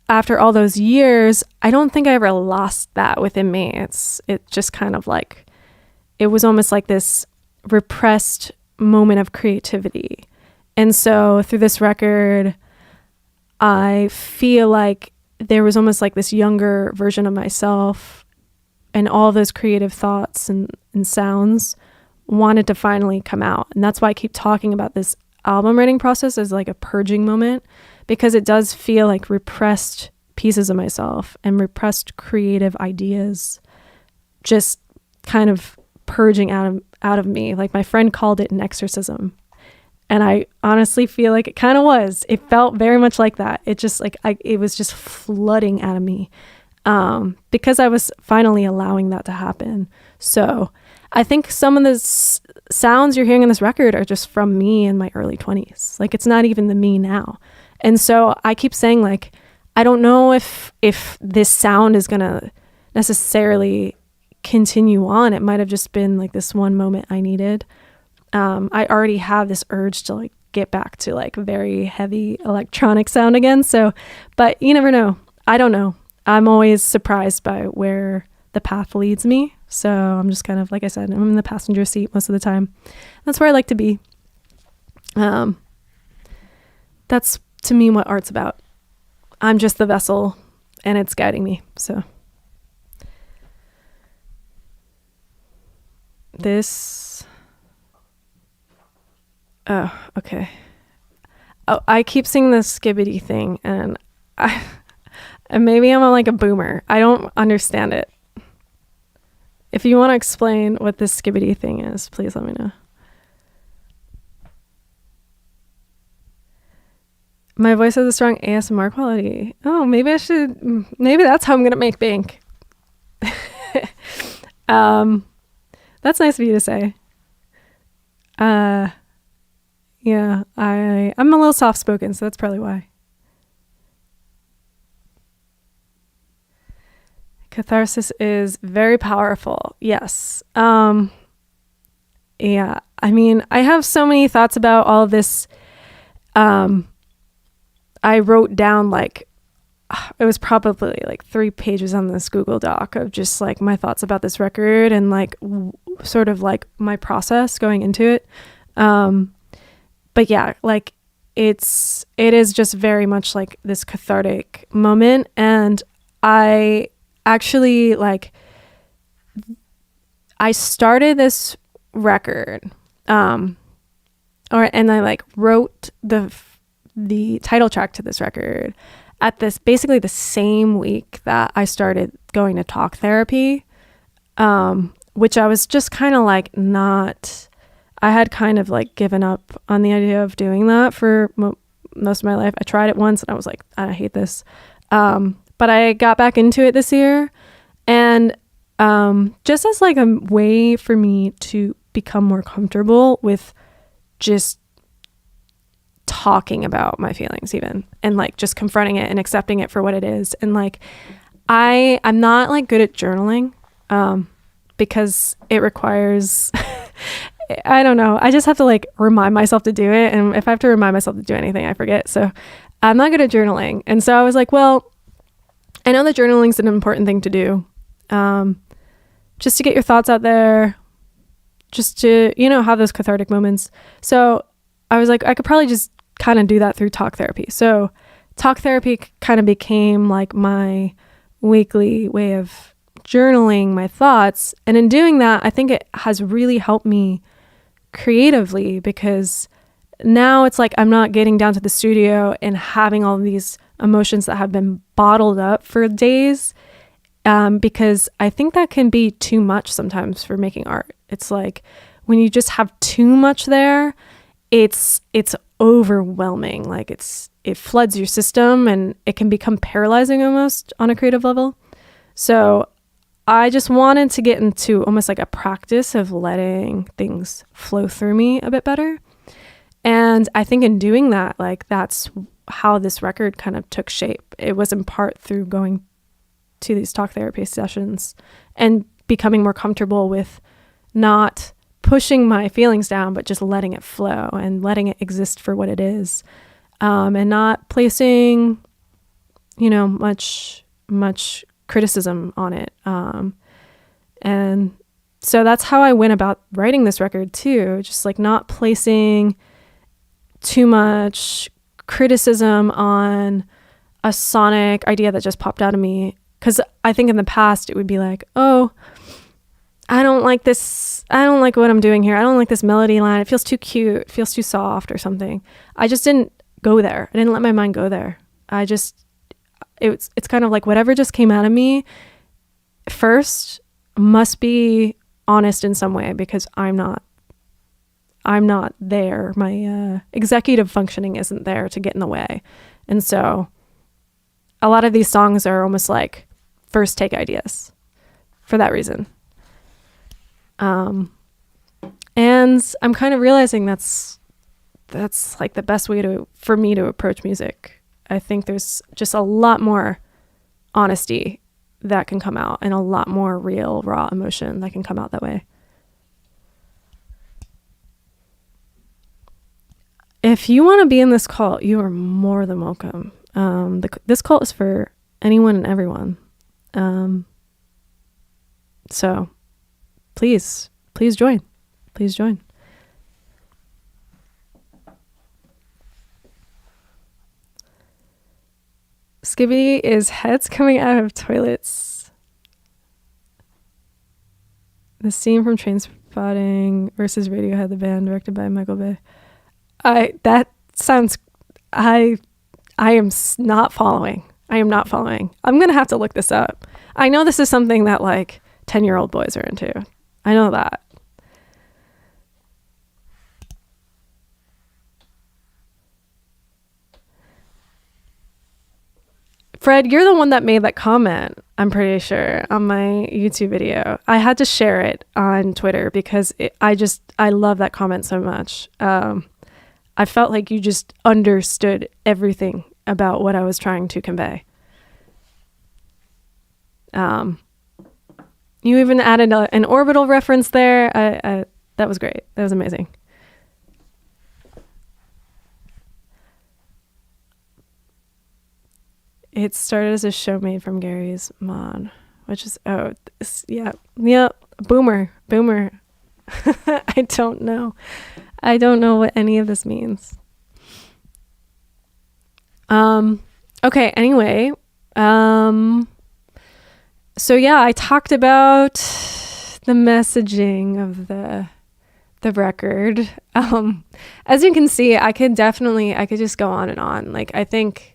after all those years, I don't think I ever lost that within me. It just kind of like, it was almost like this repressed moment of creativity. And so through this record, I feel like there was almost like this younger version of myself, and all those creative thoughts and sounds wanted to finally come out. And that's why I keep talking about this album writing process as like a purging moment, because it does feel like repressed pieces of myself and repressed creative ideas just kind of purging out of me. Like my friend called it an exorcism. And I honestly feel like it kind of was. It felt very much like that. It just like, it was just flooding out of me. Because I was finally allowing that to happen. So I think some of the sounds you're hearing in this record are just from me in my early 20s. Like, it's not even the me now. And so I keep saying, like, I don't know if this sound is going to necessarily continue on. It might have just been like this one moment I needed. I already have this urge to like get back to like very heavy electronic sound again. So, but you never know. I don't know. I'm always surprised by where the path leads me. So I'm just kind of, like I said, I'm in the passenger seat most of the time. That's where I like to be. That's to me what art's about. I'm just the vessel and it's guiding me. So okay. Oh, I keep seeing this skibbity thing, and maybe I'm like a boomer. I don't understand it. If you want to explain what this skibbity thing is, please let me know. My voice has a strong ASMR quality. Oh, maybe that's how I'm going to make bank. That's nice of you to say. Yeah, I'm a little soft-spoken, so that's probably why. Catharsis is very powerful. Yes. Yeah, I mean, I have so many thoughts about all of this. I wrote down like, it was probably like 3 pages on this Google Doc of just like my thoughts about this record and like sort of like my process going into it. But yeah, like it is just very much like this cathartic moment. And I actually I started this record, and I like wrote the title track to this record at this basically the same week that I started going to talk therapy, which I was just kind of like I had kind of like given up on the idea of doing that for most of my life. I tried it once and I was like, I hate this. But I got back into it this year, and just as like a way for me to become more comfortable with just talking about my feelings even, and like just confronting it and accepting it for what it is. And like I'm not like good at journaling because it requires I don't know, I just have to like remind myself to do it, and if I have to remind myself to do anything, I forget. So I'm not good at journaling. And so I was like, well, I know that journaling's an important thing to do, just to get your thoughts out there, just to, you know, have those cathartic moments. So I was like, I could probably just kind of do that through talk therapy. So talk therapy kind of became like my weekly way of journaling my thoughts. And in doing that, I think it has really helped me creatively, because now it's like I'm not getting down to the studio and having all these emotions that have been bottled up for days, because I think that can be too much sometimes for making art. It's like when you just have too much there, it's overwhelming. Like it floods your system, and it can become paralyzing almost on a creative level. So I just wanted to get into almost like a practice of letting things flow through me a bit better. And I think in doing that, like that's how this record kind of took shape. It was in part through going to these talk therapy sessions and becoming more comfortable with not pushing my feelings down, but just letting it flow and letting it exist for what it is, and not placing, you know, much criticism on it. And so that's how I went about writing this record too, just like not placing too much criticism on a sonic idea that just popped out of me. Because I think in the past it would be like, oh, I don't like this. I don't like what I'm doing here. I don't like this melody line. It feels too cute. It feels too soft or something. I just didn't go there. I didn't let my mind go there. It's kind of like whatever just came out of me first must be honest in some way, because I'm not there. My executive functioning isn't there to get in the way. And so a lot of these songs are almost like first take ideas for that reason. And I'm kind of realizing that's like the best way for me to approach music. I think there's just a lot more honesty that can come out, and a lot more real, raw emotion that can come out that way. If you want to be in this cult, you are more than welcome. This cult is for anyone and everyone. So please join. Please join. Skibbity is heads coming out of toilets. The scene from Trainspotting versus Radiohead, the band, directed by Michael Bay. I am not following. I'm going to have to look this up. I know this is something that like 10-year-old boys are into. I know that. Fred, you're the one that made that comment, I'm pretty sure, on my YouTube video. I had to share it on Twitter because I love that comment so much. I felt like you just understood everything about what I was trying to convey. You even added an orbital reference there. That was great. That was amazing. It started as a show made from Gary's Mod, which is, boomer. I don't know what any of this means. Okay, anyway, so yeah, I talked about the messaging of the record. As you can see, I could just go on and on. Like, I think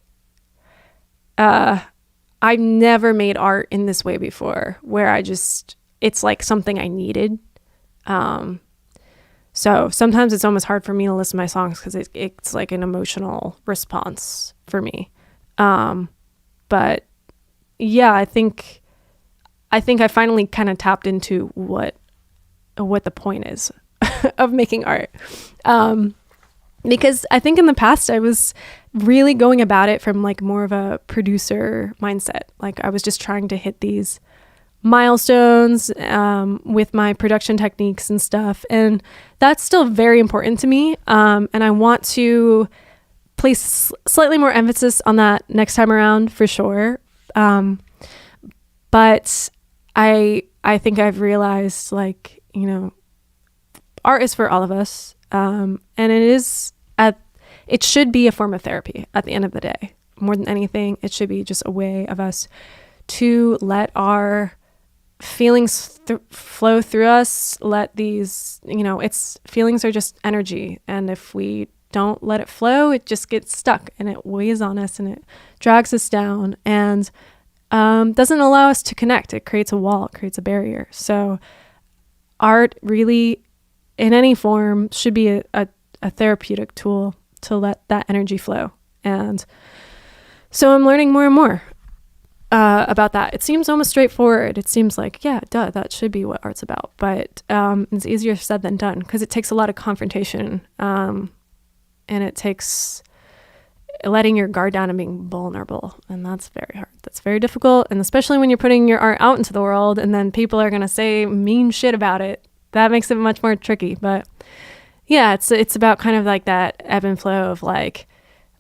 I've never made art in this way before, where it's like something I needed. So sometimes it's almost hard for me to listen to my songs because it's like an emotional response for me. But yeah, I think I finally kind of tapped into what the point is of making art. Because I think in the past I was really going about it from like more of a producer mindset. Like I was just trying to hit these milestones with my production techniques and stuff. And that's still very important to me. And I want to place slightly more emphasis on that next time around for sure. But I think I've realized, like, you know, art is for all of us. And it should be a form of therapy at the end of the day. More than anything, it should be just a way of us to let our feelings flow through us. Let these, you know, feelings are just energy. And if we don't let it flow, it just gets stuck and it weighs on us and it drags us down and doesn't allow us to connect. It creates a wall, it creates a barrier. So art really, in any form, should be a therapeutic tool to let that energy flow. And so I'm learning more and more about that. It seems almost straightforward. It seems like, yeah, duh, that should be what art's about. But it's easier said than done because it takes a lot of confrontation. And it takes letting your guard down and being vulnerable. And that's very hard. That's very difficult. And especially when you're putting your art out into the world and then people are going to say mean shit about it, that makes it much more tricky. But yeah, it's about kind of like that ebb and flow of like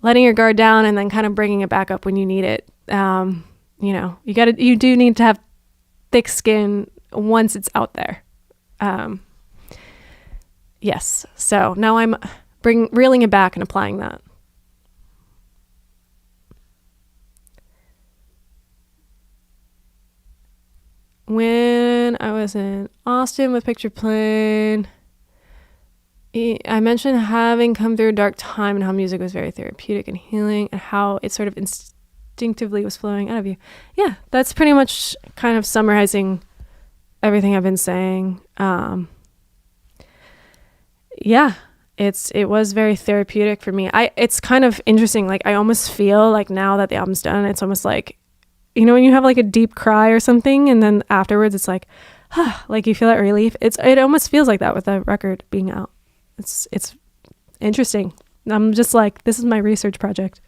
letting your guard down and then kind of bringing it back up when you need it. You know, you do need to have thick skin once it's out there. Yes. So now I'm reeling it back and applying that. When I was in Austin with Picture Plane, I mentioned having come through a dark time and how music was very therapeutic and healing and how it sort of instinctively was flowing out of you. Yeah, that's pretty much kind of summarizing everything I've been saying. Yeah, it was very therapeutic for me. It's kind of interesting. Like I almost feel like now that the album's done, it's almost like, you know, when you have like a deep cry or something and then afterwards it's like, like you feel that relief. It almost feels like that with the record being out. It's interesting. I'm just like, this is my research project.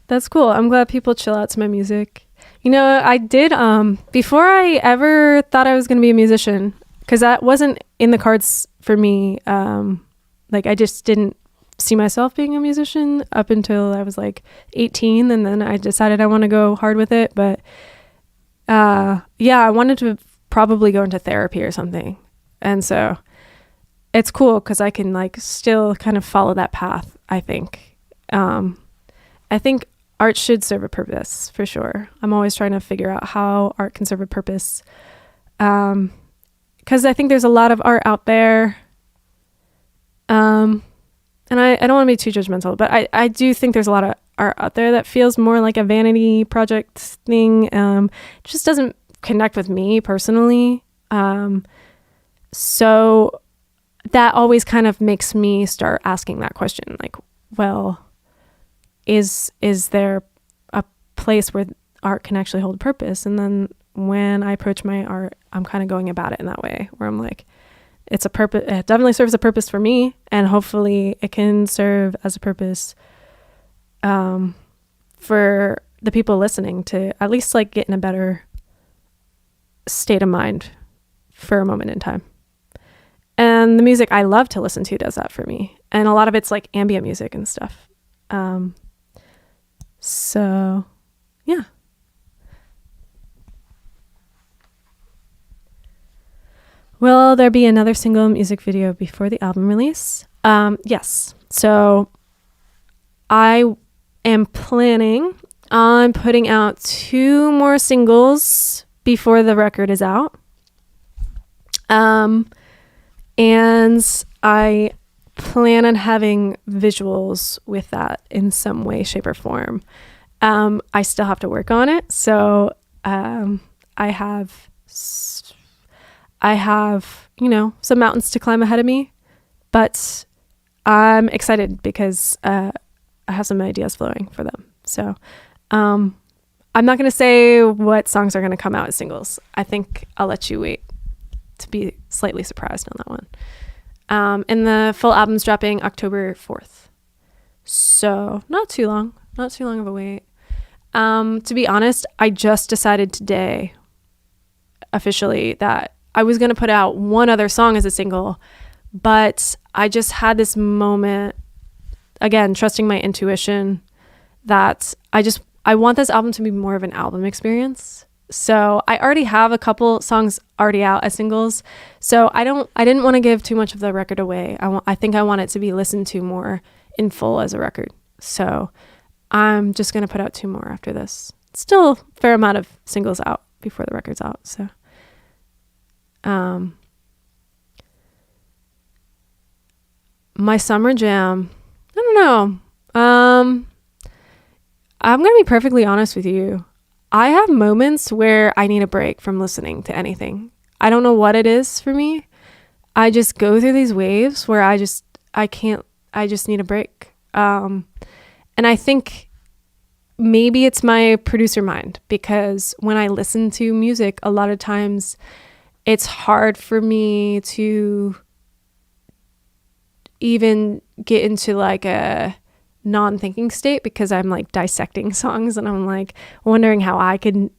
That's cool. I'm glad people chill out to my music. You know, I did, before I ever thought I was going to be a musician, because that wasn't in the cards for me. Like I just didn't see myself being a musician up until I was like 18. And then I decided I want to go hard with it. But yeah, I wanted to probably go into therapy or something. And so it's cool because I can like still kind of follow that path, I think. I think art should serve a purpose for sure. I'm always trying to figure out how art can serve a purpose. Because I think there's a lot of art out there. And I don't want to be too judgmental, but I do think there's a lot of art out there that feels more like a vanity project thing. It just doesn't connect with me personally. So that always kind of makes me start asking that question. Like, well, is there a place where art can actually hold purpose? And then when I approach my art, I'm kind of going about it in that way where I'm like, it's a purpose. It definitely serves a purpose for me, and hopefully it can serve as a purpose for the people listening to at least like get in a better state of mind for a moment in time. And the music I love to listen to does that for me. And a lot of it's like ambient music and stuff. So yeah. Will there be another single music video before the album release? Yes. So I am planning on putting out 2 more singles before the record is out. And I plan on having visuals with that in some way, shape, or form. I still have to work on it. So I have, you know, some mountains to climb ahead of me, but I'm excited because I have some ideas flowing for them. So I'm not going to say what songs are going to come out as singles. I think I'll let you wait to be slightly surprised on that one. And the full album's dropping October 4th. So not too long of a wait. To be honest, I just decided today officially that I was going to put out one other song as a single, but I just had this moment, again, trusting my intuition, that I want this album to be more of an album experience. So I already have a couple songs already out as singles. So I didn't want to give too much of the record away. I think I want it to be listened to more in full as a record. So I'm just going to put out 2 more after this. Still a fair amount of singles out before the record's out. So, my summer jam, I don't know. I'm going to be perfectly honest with you. I have moments where I need a break from listening to anything. I don't know what it is for me. I just go through these waves where I just need a break. And I think maybe it's my producer mind, because when I listen to music, a lot of times it's hard for me to even get into like a non-thinking state, because I'm like dissecting songs and I'm like wondering how I could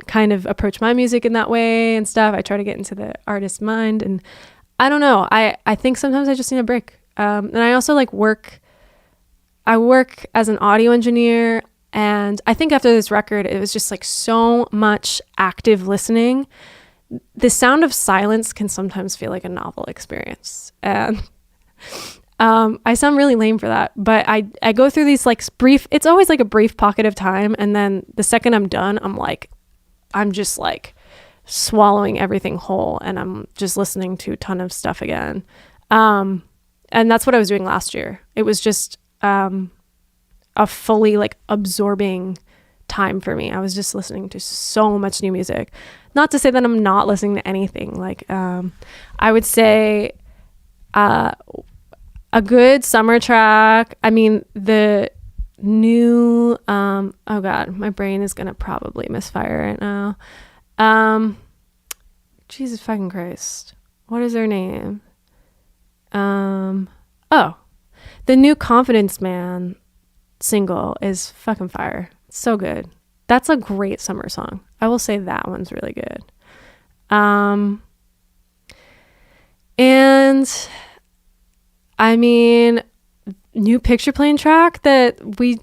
kind of approach my music in that way and stuff. I try to get into the artist's mind, and I don't know. I think sometimes I just need a break. And I also I work as an audio engineer, and I think after this record, it was just like so much active listening. The sound of silence can sometimes feel like a novel experience. And I sound really lame for that, but I go through these like it's always like a brief pocket of time. And then the second I'm done, I'm just like swallowing everything whole, and I'm just listening to a ton of stuff again. And that's what I was doing last year. It was just a fully like absorbing time for me. I was just listening to so much new music. Not to say that I'm not listening to anything. Like I would say a good summer track. I mean, the new oh god, my brain is gonna probably misfire right now. Jesus fucking Christ, what is their name? Oh, the new Confidence Man single is fucking fire. It's so good. That's a great summer song. I will say that one's really good. And I mean, new Picture Plane track that we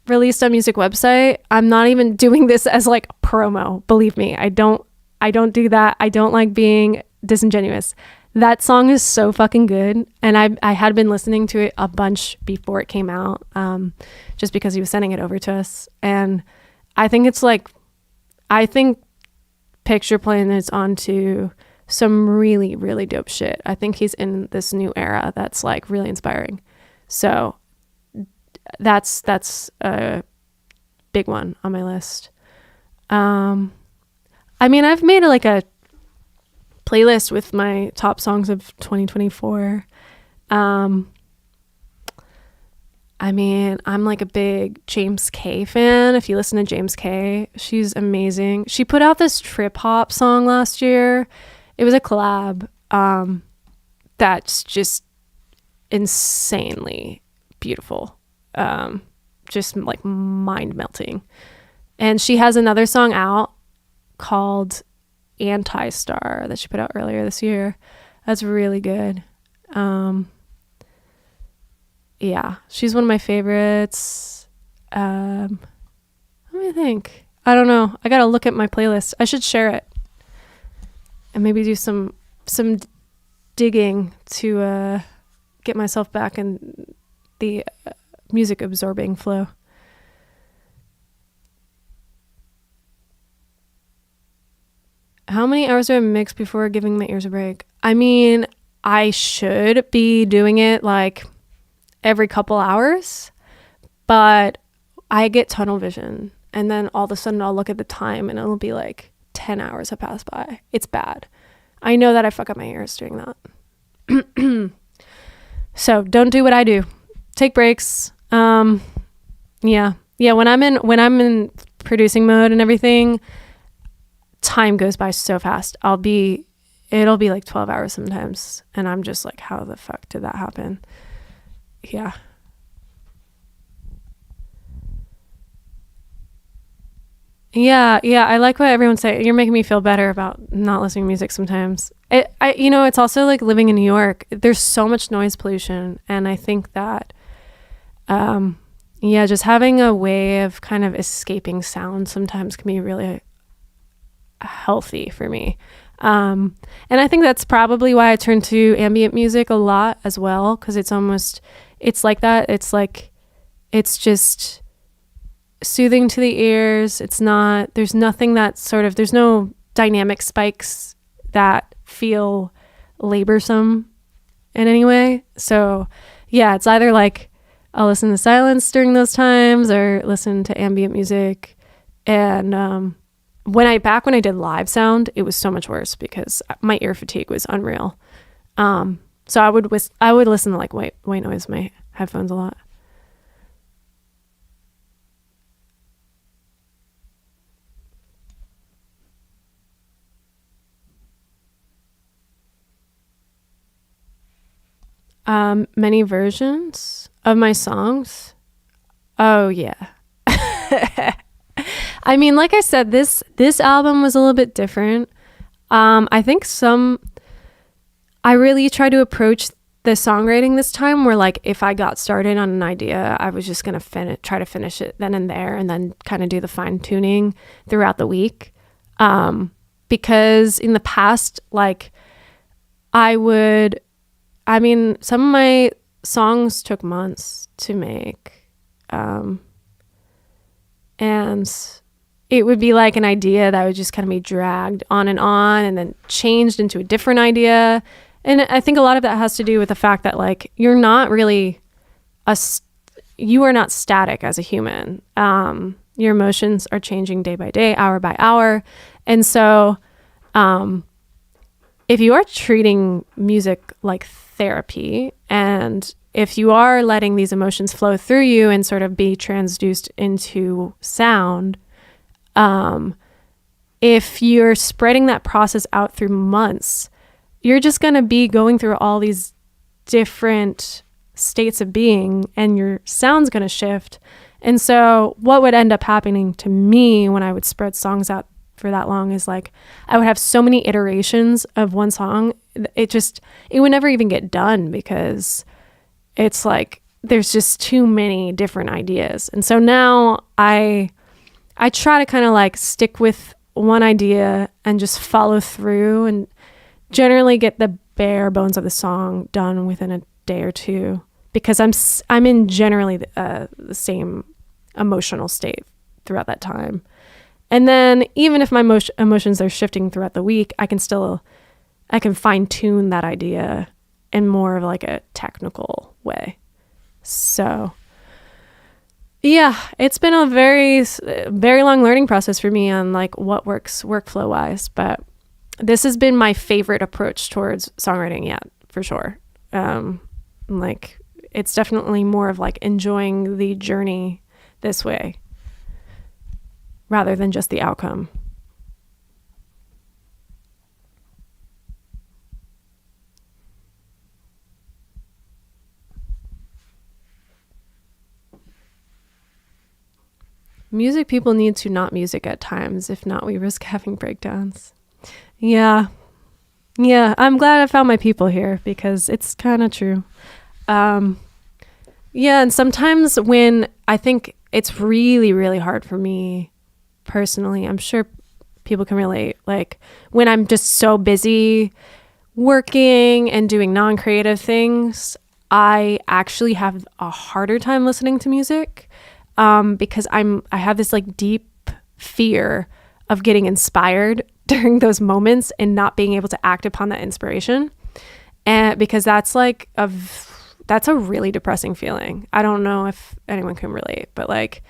released on Music Website. I'm not even doing this as like promo. Believe me, I don't do that. I don't like being disingenuous. That song is so fucking good, and I had been listening to it a bunch before it came out, just because he was sending it over to us. And I think Picture Plane is onto some really, really dope shit. I think he's in this new era that's like really inspiring. So that's a big one on my list. I mean, I've made like a playlist with my top songs of 2024. I mean, I'm like a big James K fan. If you listen to James K, she's amazing. She put out this trip hop song last year. It was a collab that's just insanely beautiful. Just like mind melting. And she has another song out called Anti-Star that she put out earlier this year. That's really good. Yeah, she's one of my favorites. Let me think. I don't know. I gotta look at my playlist. I should share it and maybe do some digging to get myself back in the music absorbing flow. How many hours do I mix before giving my ears a break? I mean, I should be doing it like every couple hours, but I get tunnel vision, and then all of a sudden I'll look at the time and it'll be like 10 hours have passed by. It's bad. I know that I fuck up my ears doing that. So don't do what I do. Take breaks. Yeah. When I'm in producing mode and everything, time goes by so fast. It'll be like 12 hours sometimes. And I'm just like, how the fuck did that happen? Yeah. Yeah. I like what everyone's saying. You're making me feel better about not listening to music sometimes. It's also like living in New York. There's so much noise pollution. And I think that, just having a way of kind of escaping sound sometimes can be really healthy for me. And I think that's probably why I turn to ambient music a lot as well, because it's like that. It's just soothing to the ears. There's nothing there's no dynamic spikes that feel laborsome in any way. So yeah, it's either like I'll listen to silence during those times or listen to ambient music. And when I did live sound, it was so much worse because my ear fatigue was unreal. So I would listen to like white noise in my headphones a lot. Many versions of my songs. Oh yeah. I mean, like I said, this album was a little bit different. I think I really tried to approach the songwriting this time where like if I got started on an idea, I was just going to try to finish it then and there, and then kind of do the fine tuning throughout the week. Because in the past, like some of my songs took months to make. And it would be like an idea that would just kind of be dragged on and then changed into a different idea. And I think a lot of that has to do with the fact that like you're not really you are not static as a human. Your emotions are changing day by day, hour by hour. And so if you are treating music like therapy, and if you are letting these emotions flow through you and sort of be transduced into sound, if you're spreading that process out through months, you're just going to be going through all these different states of being, and your sound's going to shift. And so what would end up happening to me when I would spread songs out for that long is like I would have so many iterations of one song. It would never even get done because it's like there's just too many different ideas. And so now I try to kind of like stick with one idea and just follow through, and generally get the bare bones of the song done within a day or two, because I'm in generally the same emotional state throughout that time. And then even if my emotions are shifting throughout the week, I can fine tune that idea in more of like a technical way. So yeah, it's been a very, very long learning process for me on like what works workflow wise, but this has been my favorite approach towards songwriting yet, for sure. Like it's definitely more of like enjoying the journey this way rather than just the outcome. Music people need to not music at times. If not, we risk having breakdowns. Yeah, I'm glad I found my people here because it's kind of true. And sometimes when I think it's really, really hard for me personally, I'm sure people can relate, like when I'm just so busy working and doing non-creative things, I actually have a harder time listening to music because I have this like deep fear of getting inspired during those moments and not being able to act upon that inspiration. And because that's a really depressing feeling. I don't know if anyone can relate, but like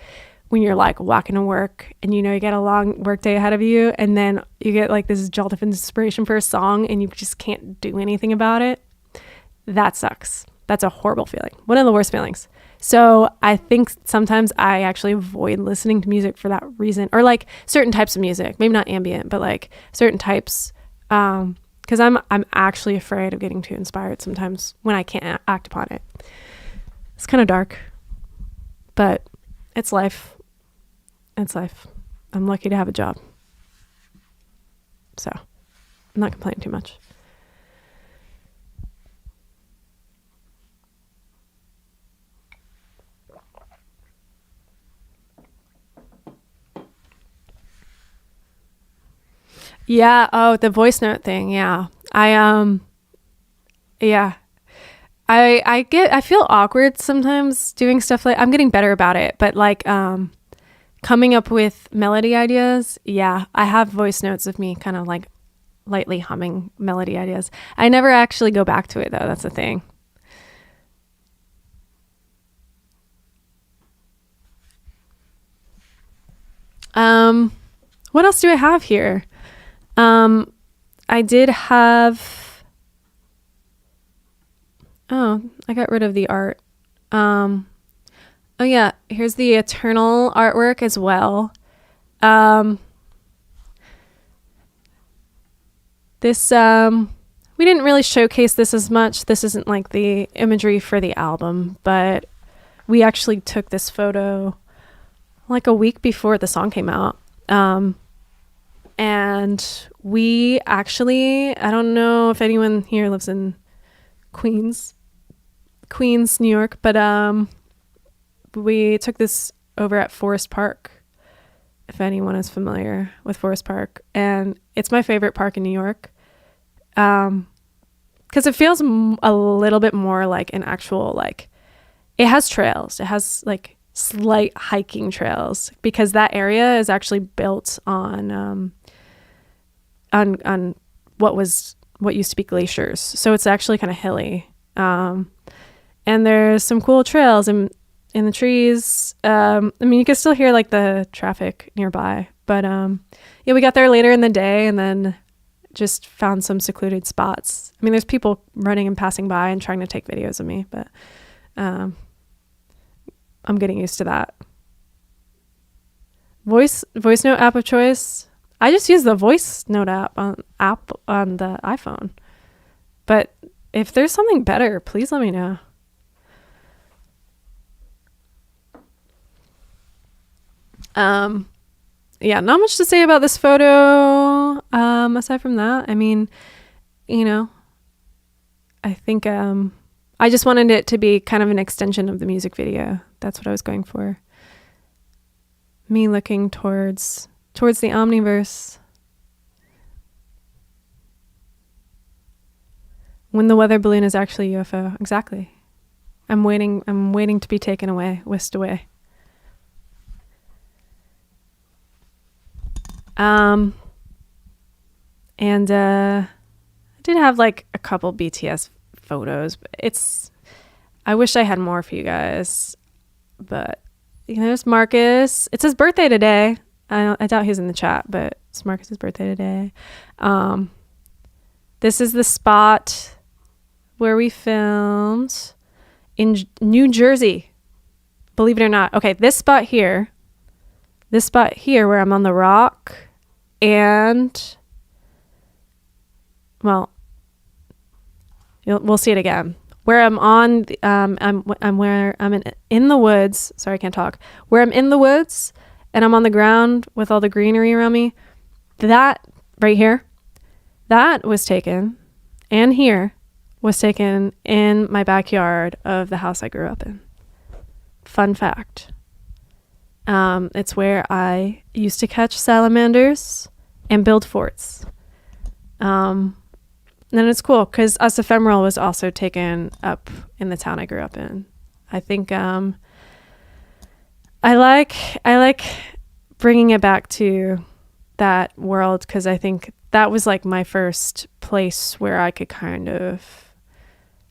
when you're like walking to work and you get a long work day ahead of you, and then you get like this jolt of inspiration for a song and you just can't do anything about it. That sucks. That's a horrible feeling. One of the worst feelings. So I think sometimes I actually avoid listening to music for that reason, or like certain types of music, maybe not ambient, but like certain types. Because I'm actually afraid of getting too inspired sometimes when I can't act upon it. It's kind of dark, but it's life. It's life. I'm lucky to have a job. So I'm not complaining too much. Yeah. Oh, the voice note thing. Yeah. Yeah. I feel awkward sometimes doing stuff like, I'm getting better about it, but like, coming up with melody ideas. Yeah. I have voice notes of me kind of like lightly humming melody ideas. I never actually go back to it though. That's the thing. What else do I have here? I did have, oh, I got rid of the art. Oh yeah, here's the Eternal artwork as well. This, we didn't really showcase this as much. This isn't like the imagery for the album, but we actually took this photo like a week before the song came out. And we actually, I don't know if anyone here lives in Queens, New York, but we took this over at Forest Park, if anyone is familiar with Forest Park. And it's my favorite park in New York, because it feels a little bit more like an actual, like, it has trails. It has like slight hiking trails, because that area is actually built on what used to be glaciers. So it's actually kind of hilly. And there's some cool trails in the trees. I mean, you can still hear like the traffic nearby, but yeah, we got there later in the day and then just found some secluded spots. I mean, there's people running and passing by and trying to take videos of me, but I'm getting used to that. Voice note app of choice. I just use the voice note app on the iPhone. But if there's something better, please let me know. Yeah, not much to say about this photo. Aside from that, I mean, you know, I think I just wanted it to be kind of an extension of the music video. That's what I was going for. Me looking towards the omniverse. When the weather balloon is actually a UFO. Exactly. I'm waiting to be taken away, whisked away. And I did have like a couple BTS photos, but I wish I had more for you guys, but you know, there's Marcus. It's his birthday today. I doubt he's in the chat, but it's Marcus's birthday today. This is the spot where we filmed in New Jersey. Believe it or not. Okay, this spot here where I'm on the rock, and well, we'll see it again. Where I'm on, I'm in the woods. Sorry, I can't talk. Where I'm in the woods and I'm on the ground with all the greenery around me. That right here, that was taken, and here was taken in my backyard of the house I grew up in. Fun fact. It's where I used to catch salamanders and build forts. And it's cool because Us Ephemeral was also taken up in the town I grew up in. I think I like bringing it back to that world because I think that was like my first place where I could kind of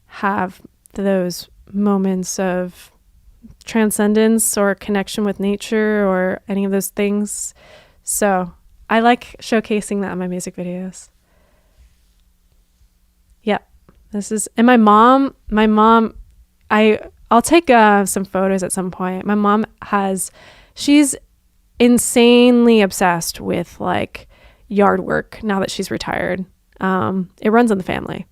have those moments of transcendence or connection with nature or any of those things. So I like showcasing that in my music videos. Yep. And my mom I'll take some photos at some point. My mom she's insanely obsessed with like yard work now that she's retired. It runs in the family.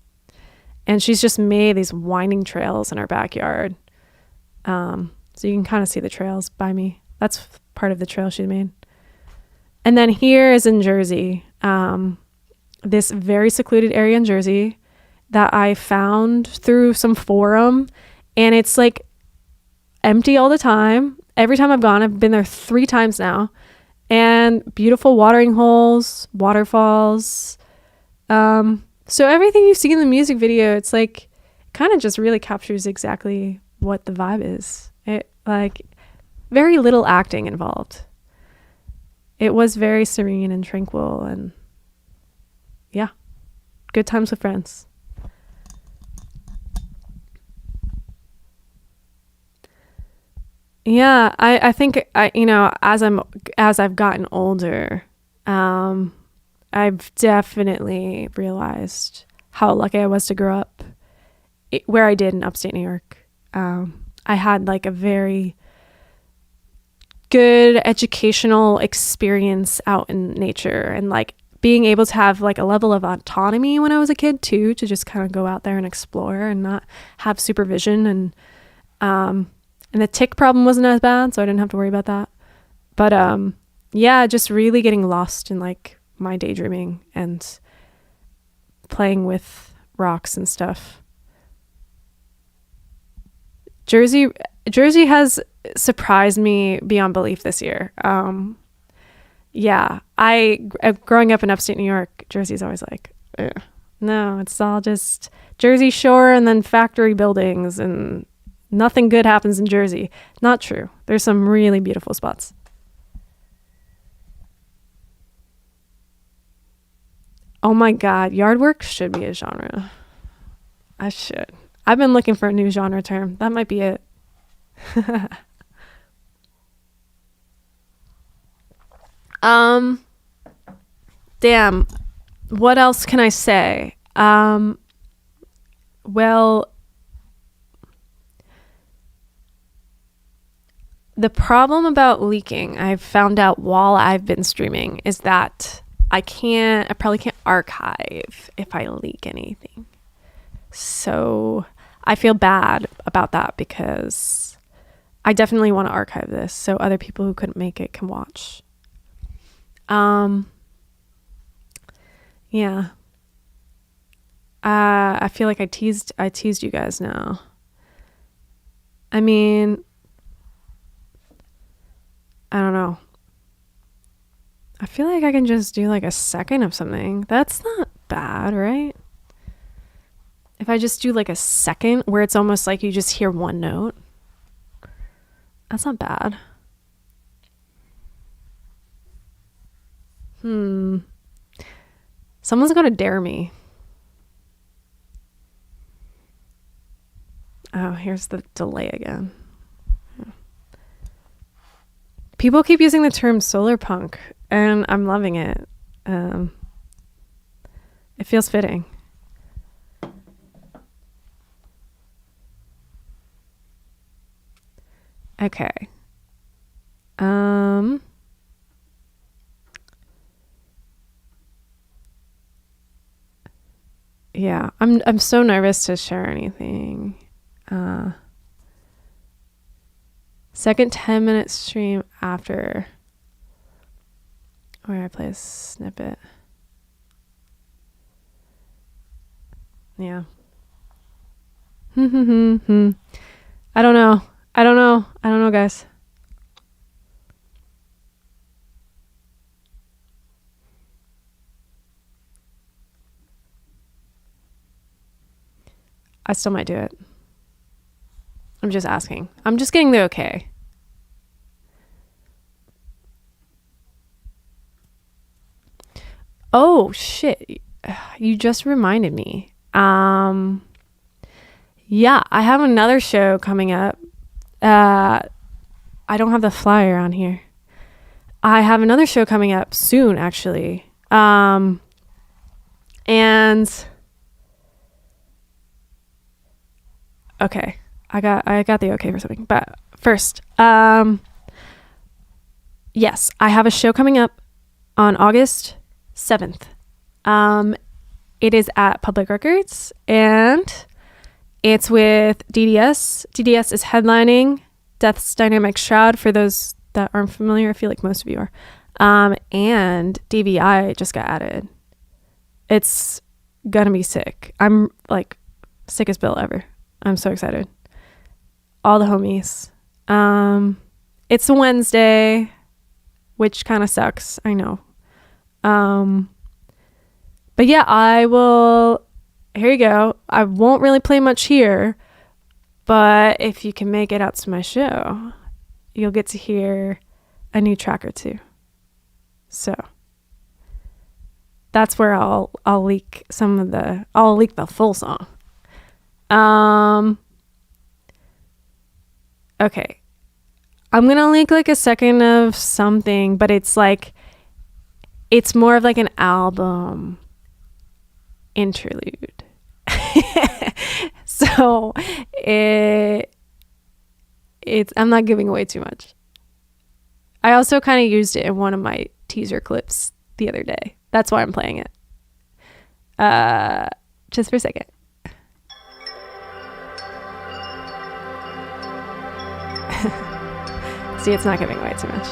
And she's just made these winding trails in our backyard. So you can kind of see the trails by me. That's part of the trail she made. And then here is in Jersey, this very secluded area in Jersey that I found through some forum. And it's like empty all the time. Every time I've gone, I've been there 3 times now. And beautiful watering holes, waterfalls. So everything you see in the music video, it's like kind of just really captures exactly what the vibe is. It like very little acting involved. It was very serene and tranquil, and yeah, good times with friends. Yeah, I think as I've gotten older, I've definitely realized how lucky I was to grow up where I did in upstate New York. I had like a very good educational experience out in nature, and like being able to have like a level of autonomy when I was a kid too, to just kind of go out there and explore and not have supervision. And the tick problem wasn't as bad, so I didn't have to worry about that. But yeah, just really getting lost in like my daydreaming and playing with rocks and stuff. Jersey has surprised me beyond belief this year. Yeah, growing up in upstate New York, Jersey's always like, ugh. No, it's all just Jersey Shore and then factory buildings, and nothing good happens in Jersey. Not true. There's some really beautiful spots. Oh my God, yard work should be a genre. I should. I've been looking for a new genre term. That might be it. Damn. What else can I say? Well, the problem about leaking, I've found out while I've been streaming, is that I probably can't archive if I leak anything. So I feel bad about that, because I definitely want to archive this so other people who couldn't make it can watch. Yeah. I feel like I teased you guys now. I mean, I don't know. I feel like I can just do like a second of something. That's not bad, right? If I just do like a second where it's almost like you just hear one note, that's not bad. Someone's gonna dare me. Oh, here's the delay again. People keep using the term solar punk, and I'm loving it. It feels fitting. Okay. Yeah, I'm so nervous to share anything. Second 10-minute stream after where I play a snippet. Yeah. I don't know, guys. I still might do it. I'm just asking. I'm just getting the okay. Oh, shit. You just reminded me. Yeah, I have another show coming up. I don't have the flyer on here. I have another show coming up soon, actually. And okay. I got the okay for something. But first, yes, I have a show coming up on August 7th. It is at Public Records, and it's with DDS. DDS is headlining Death's Dynamic Shroud, for those that aren't familiar. I feel like most of you are. And DVI just got added. It's gonna be sick. I'm like sickest bill ever. I'm so excited. All the homies. It's a Wednesday, which kind of sucks. I know. But yeah, I will. Here you go. I won't really play much here, but if you can make it out to my show, you'll get to hear a new track or two. So that's where I'll leak I'll leak the full song. Okay. I'm going to leak like a second of something, but it's more of like an album interlude. So I'm not giving away too much. I also kind of used it in one of my teaser clips the other day. That's why I'm playing it. Just for a second. See, it's not giving away too much.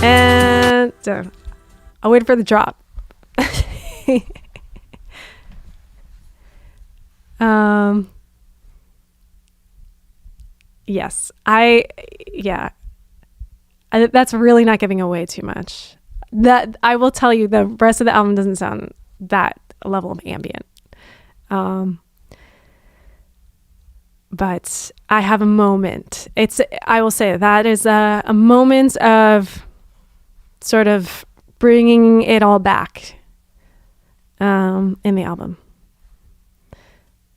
And I'll wait for the drop. Yes, that's really not giving away too much. That I will tell you, the rest of the album doesn't sound that level of ambient. But I have a moment. I will say that is a moment of sort of bringing it all back in the album.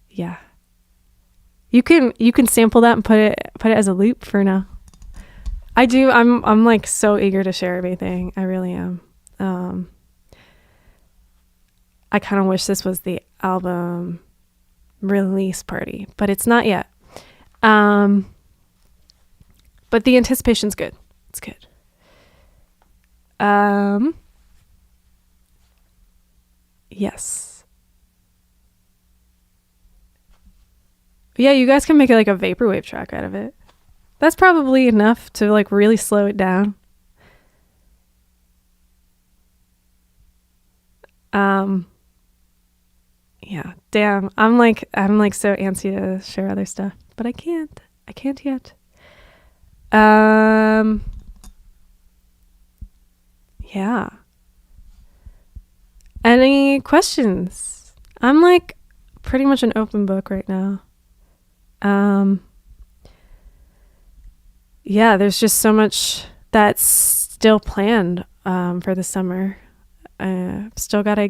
Yeah. You can sample that and put it as a loop for now. I do. I'm like so eager to share everything. I really am. I kind of wish this was the album release party, but it's not yet. But the anticipation's good. It's good. Yes. Yeah, you guys can make it like a vaporwave track out of it. That's probably enough to like really slow it down. Yeah, damn. I'm like so antsy to share other stuff, but I can't yet. Yeah. Any questions? I'm like pretty much an open book right now. Yeah, there's just so much that's still planned for the summer. Still gotta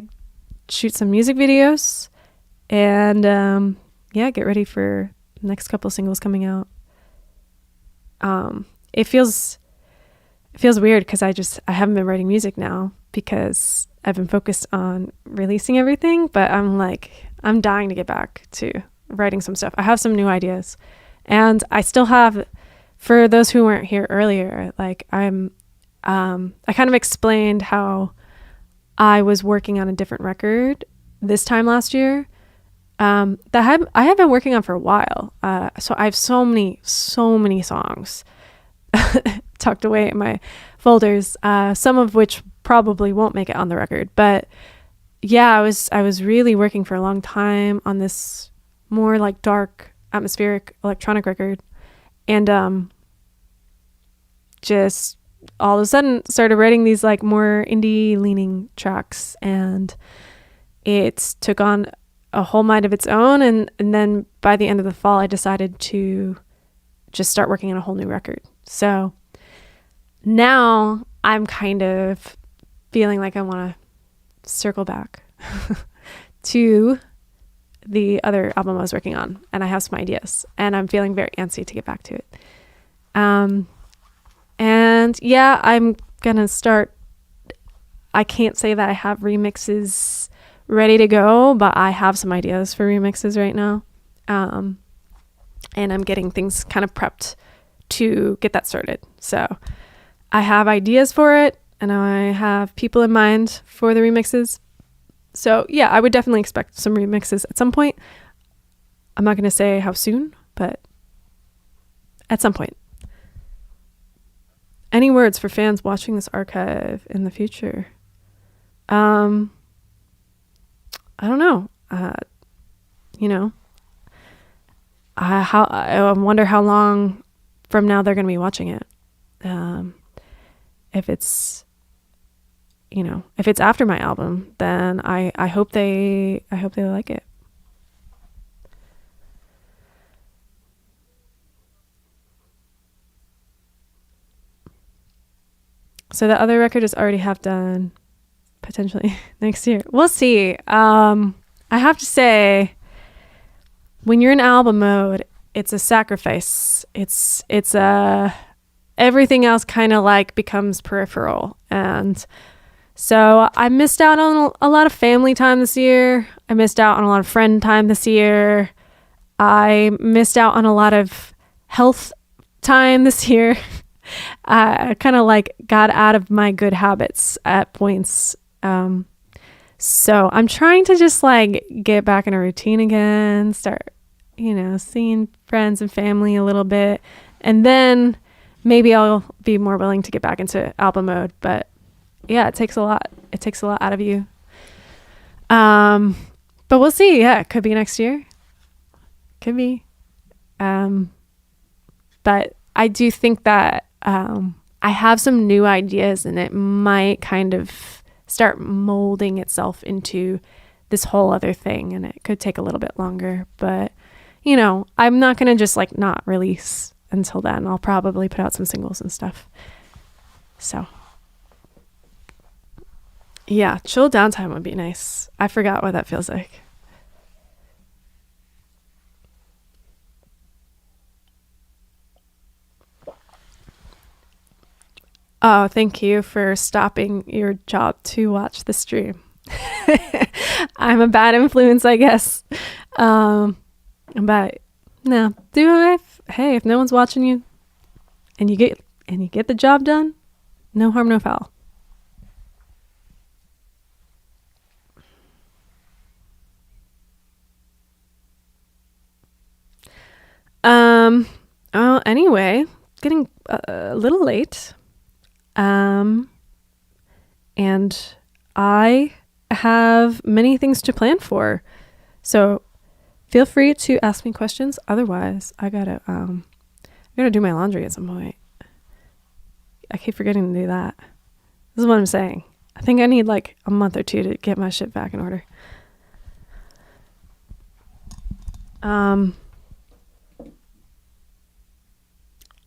shoot some music videos and get ready for the next couple singles coming out. It feels weird because I haven't been writing music now because I've been focused on releasing everything, but I'm dying to get back to writing some stuff. I have some new ideas, and I still have, for those who weren't here earlier, like I kind of explained how I was working on a different record this time last year that I have been working on for a while. So I have so many songs tucked away in my folders, some of which probably won't make it on the record. But yeah, I was really working for a long time on this more like dark, atmospheric electronic record, and just all of a sudden started writing these like more indie leaning tracks, and it took on a whole mind of its own, and then by the end of the fall I decided to just start working on a whole new record. So now I'm kind of feeling like I want to circle back to the other album I was working on, and I have some ideas, and I'm feeling very antsy to get back to it. And yeah, I'm gonna start. I can't say that I have remixes ready to go, but I have some ideas for remixes right now. And I'm getting things kind of prepped to get that started. So I have ideas for it, and I have people in mind for the remixes. So yeah, I would definitely expect some remixes at some point. I'm not going to say how soon, but at some point. Any words for fans watching this archive in the future? I don't know. I wonder how long from now they're going to be watching it. If it's after my album, then I hope they like it. So the other record is already half done, potentially next year. We'll see. I have to say, when you're in album mode, it's a sacrifice. It's everything else kind of like becomes peripheral. And so I missed out on a lot of family time this year. I missed out on a lot of friend time this year. I missed out on a lot of health time this year. I kind of like got out of my good habits at points. So I'm trying to just like get back in a routine again, start, seeing friends and family a little bit. And then maybe I'll be more willing to get back into album mode. But yeah, it takes a lot. It takes a lot out of you. But we'll see. Yeah, it could be next year. Could be. But I do think that I have some new ideas, and it might kind of start molding itself into this whole other thing, and it could take a little bit longer. But, I'm not going to just like not release until then. I'll probably put out some singles and stuff. So, yeah, chill downtime would be nice. I forgot what that feels like. Oh, thank you for stopping your job to watch the stream. I'm a bad influence, I guess. But no, if no one's watching you and you get the job done, no harm, no foul. Anyway, getting a little late. And I have many things to plan for. So feel free to ask me questions. Otherwise, I gotta do my laundry at some point. I keep forgetting to do that. This is what I'm saying. I think I need like a month or two to get my shit back in order.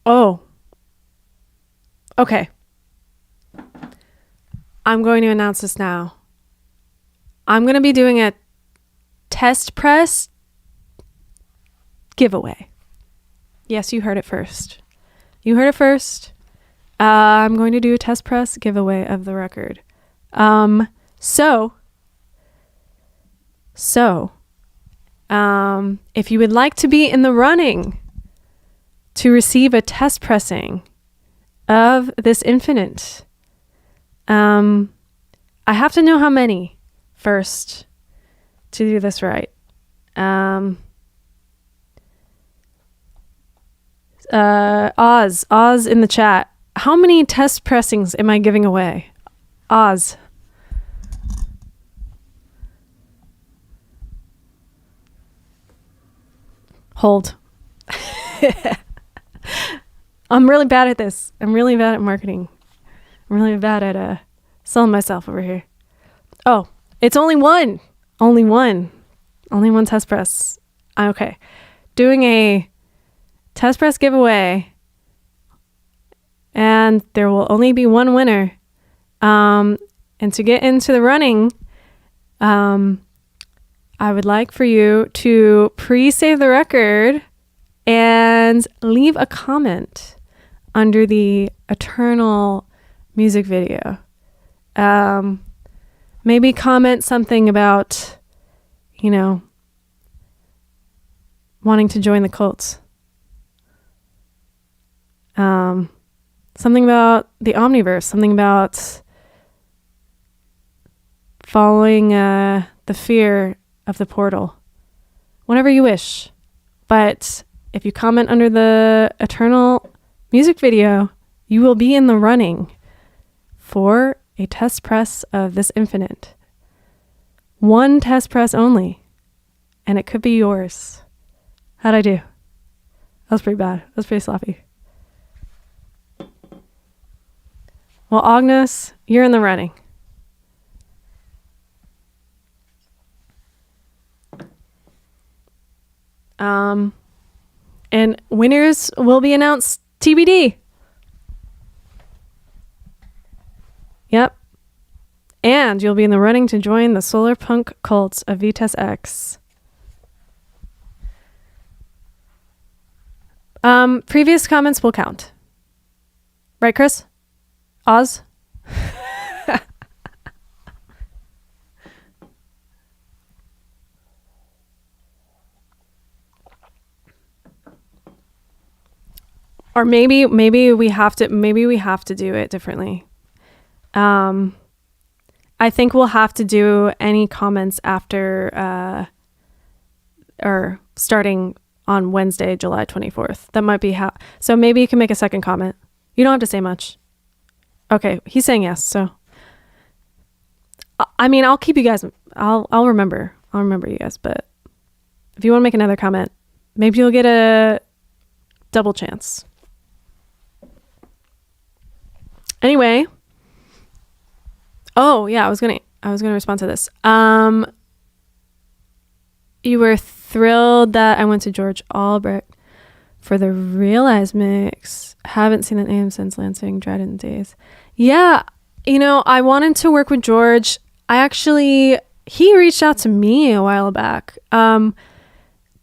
Oh. Okay. I'm going to announce this now. I'm going to be doing a test press giveaway. Yes, you heard it first. I'm going to do a test press giveaway of the record. So, if you would like to be in the running to receive a test pressing of this Infinite, I have to know how many first to do this right. Oz in the chat. How many test pressings am I giving away? Oz. Hold. I'm really bad at this. I'm really bad at marketing. I'm really bad at selling myself over here. Oh, it's only one. Only one test press. Okay. Doing a test press giveaway. And and there will only be one winner. And to get into the running, I would like for you to pre-save the record and leave a comment under the Eternal music video. Maybe comment something about, wanting to join the cult. Something about the Omniverse, something about following the fear of the portal. Whenever you wish. But if you comment under the Eternal music video, you will be in the running for a test press of This Infinite. One test press only. And it could be yours. How'd I do? That was pretty bad. That was pretty sloppy. Well, Agnes, you're in the running. And winners will be announced TBD. Yep. And you'll be in the running to join the solar punk cult of Vitesse X. Previous comments will count. Right, Chris? Oz? Or maybe we have to do it differently. I think we'll have to do any comments after or starting on Wednesday, July 24th. That might be how. So maybe you can make a second comment. You don't have to say much. Okay, he's saying yes. So I mean, I'll keep you guys. I'll remember. I'll remember you guys. But if you want to make another comment, maybe you'll get a double chance. Anyway. Oh yeah, I was gonna respond to this. You were thrilled that I went to George Albrecht for the Realize mix. Haven't seen the name since Lansing Dryden days. Yeah, I wanted to work with George. He reached out to me a while back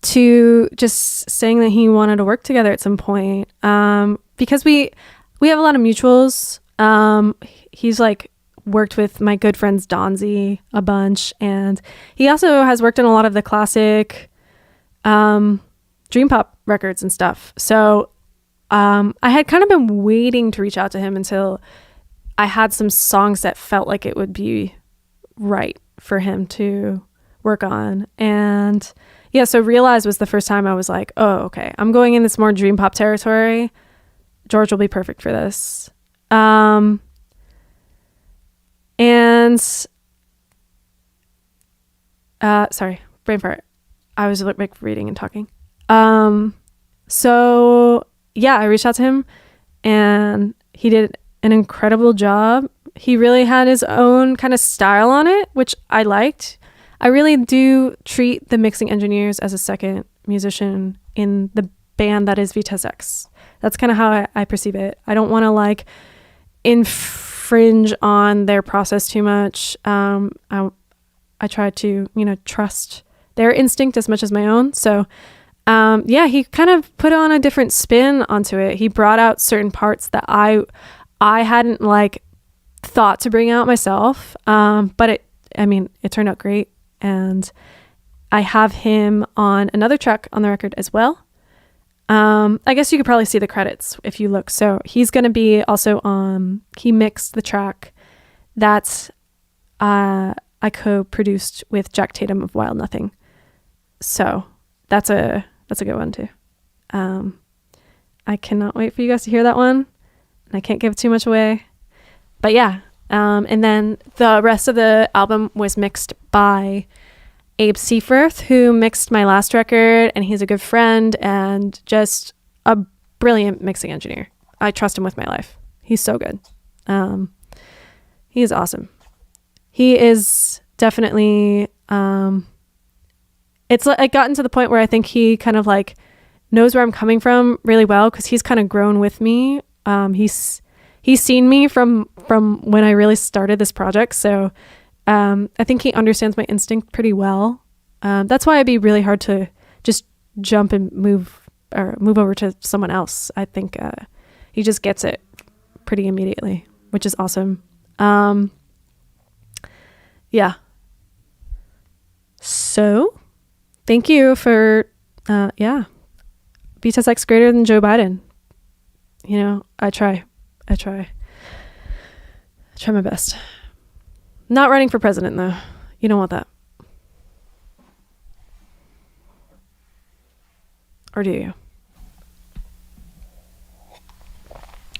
to just saying that he wanted to work together at some point because we have a lot of mutuals. He's worked with my good friends Donzi a bunch, and he also has worked on a lot of the classic dream pop records and stuff. So I had kind of been waiting to reach out to him until I had some songs that felt like it would be right for him to work on. And yeah, so Realize was the first time I was like, oh, okay, I'm going in this more dream pop territory. George will be perfect for this. Sorry, brain fart. I was reading and talking. So yeah, I reached out to him and he did an incredible job. He really had his own kind of style on it, which I liked. I really do treat the mixing engineers as a second musician in the band that is Vitesse X. That's kind of how I perceive it. I don't want to infringe on their process too much. I try to, trust their instinct as much as my own. So, yeah, he kind of put on a different spin onto it. He brought out certain parts that I hadn't thought to bring out myself. But it turned out great. And I have him on another track on the record as well. I guess you could probably see the credits if you look. So he's going to be also he mixed the track that I co-produced with Jack Tatum of Wild Nothing. So that's a good one too. I cannot wait for you guys to hear that one. And I can't give too much away. But yeah. And then the rest of the album was mixed by Abe Seaforth, who mixed my last record, and he's a good friend and just a brilliant mixing engineer. I trust him with my life. He's so good. He is awesome. He is definitely, it's gotten to the point where I think he kind of knows where I'm coming from really well, because he's kind of grown with me. he's seen me from when I really started this project. So I think he understands my instinct pretty well. That's why it'd be really hard to just jump and move over to someone else. I think he just gets it pretty immediately, which is awesome. Yeah. So thank you for, Vitesse X greater than Joe Biden. You know, I try my best. Not running for president though. You don't want that. Or do you?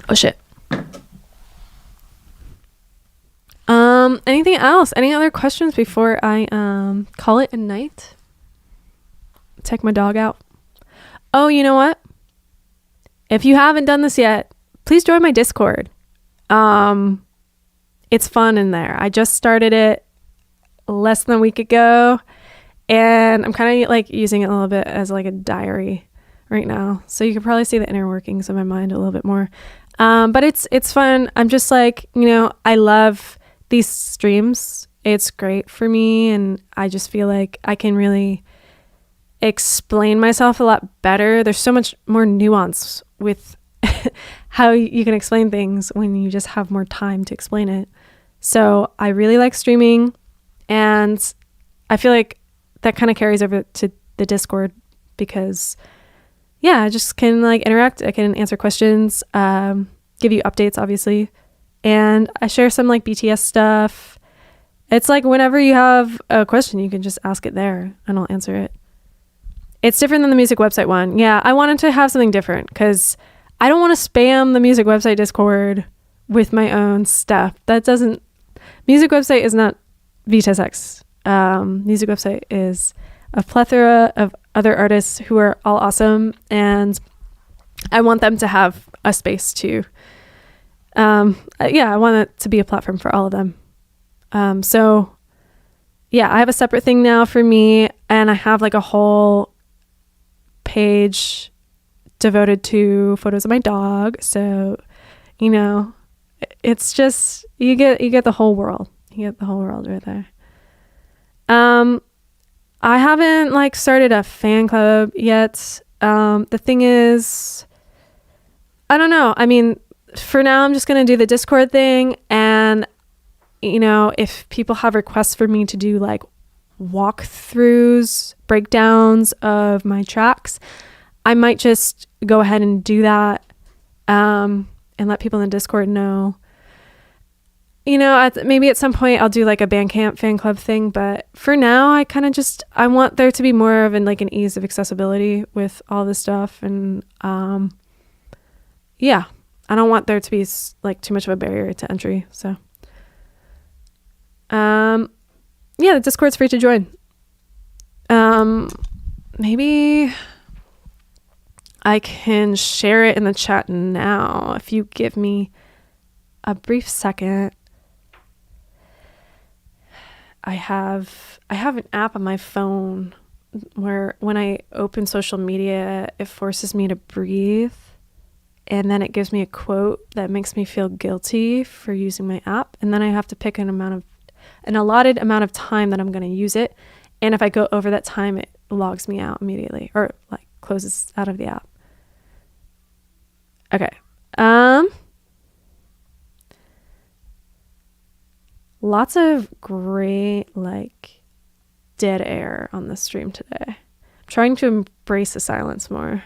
Oh shit. Anything else? Any other questions before I call it a night? Take my dog out. Oh, you know what? If you haven't done this yet, please join my Discord. It's fun in there. I just started it less than a week ago, and I'm kind of like using it a little bit as like a diary right now. So you can probably see the inner workings of my mind a little bit more. But it's fun. I'm just like, you know, I love these streams. It's great for me, and I just feel like I can really explain myself a lot better. There's so much more nuance with how you can explain things when you just have more time to explain it. So I really like streaming, and I feel like that kind of carries over to the Discord because I just can like interact. I can answer questions, give you updates, obviously. And I share some like BTS stuff. It's like whenever you have a question, you can just ask it there and I'll answer it. It's different than the music website one. Yeah, I wanted to have something different because I don't want to spam the music website Discord with my own stuff. Music website is not Vitesse X. Music website is a plethora of other artists who are all awesome, and I want them to have a space to I want it to be a platform for all of them. So I have a separate thing now for me, and I have like a whole page devoted to photos of my dog. So, you know, it's just, you get the whole world. You get the whole world right there. I haven't like started a fan club yet. The thing is, I don't know. I mean, for now, I'm just going to do the Discord thing. And, you know, if people have requests for me to do like walkthroughs, breakdowns of my tracks, I might just go ahead and do that and let people in the Discord know. You know, maybe at some point I'll do like a Bandcamp fan club thing. But for now, I kind of I want there to be more of an ease of accessibility with all this stuff. And I don't want there to be like too much of a barrier to entry. So, the Discord's free to join. Maybe I can share it in the chat now if you give me a brief second. I have an app on my phone where when I open social media, it forces me to breathe. And then it gives me a quote that makes me feel guilty for using my app. And then I have to pick an allotted amount of time that I'm going to use it. And if I go over that time, it logs me out immediately or like closes out of the app. Okay. Lots of great like dead air on the stream today. I'm trying to embrace the silence more.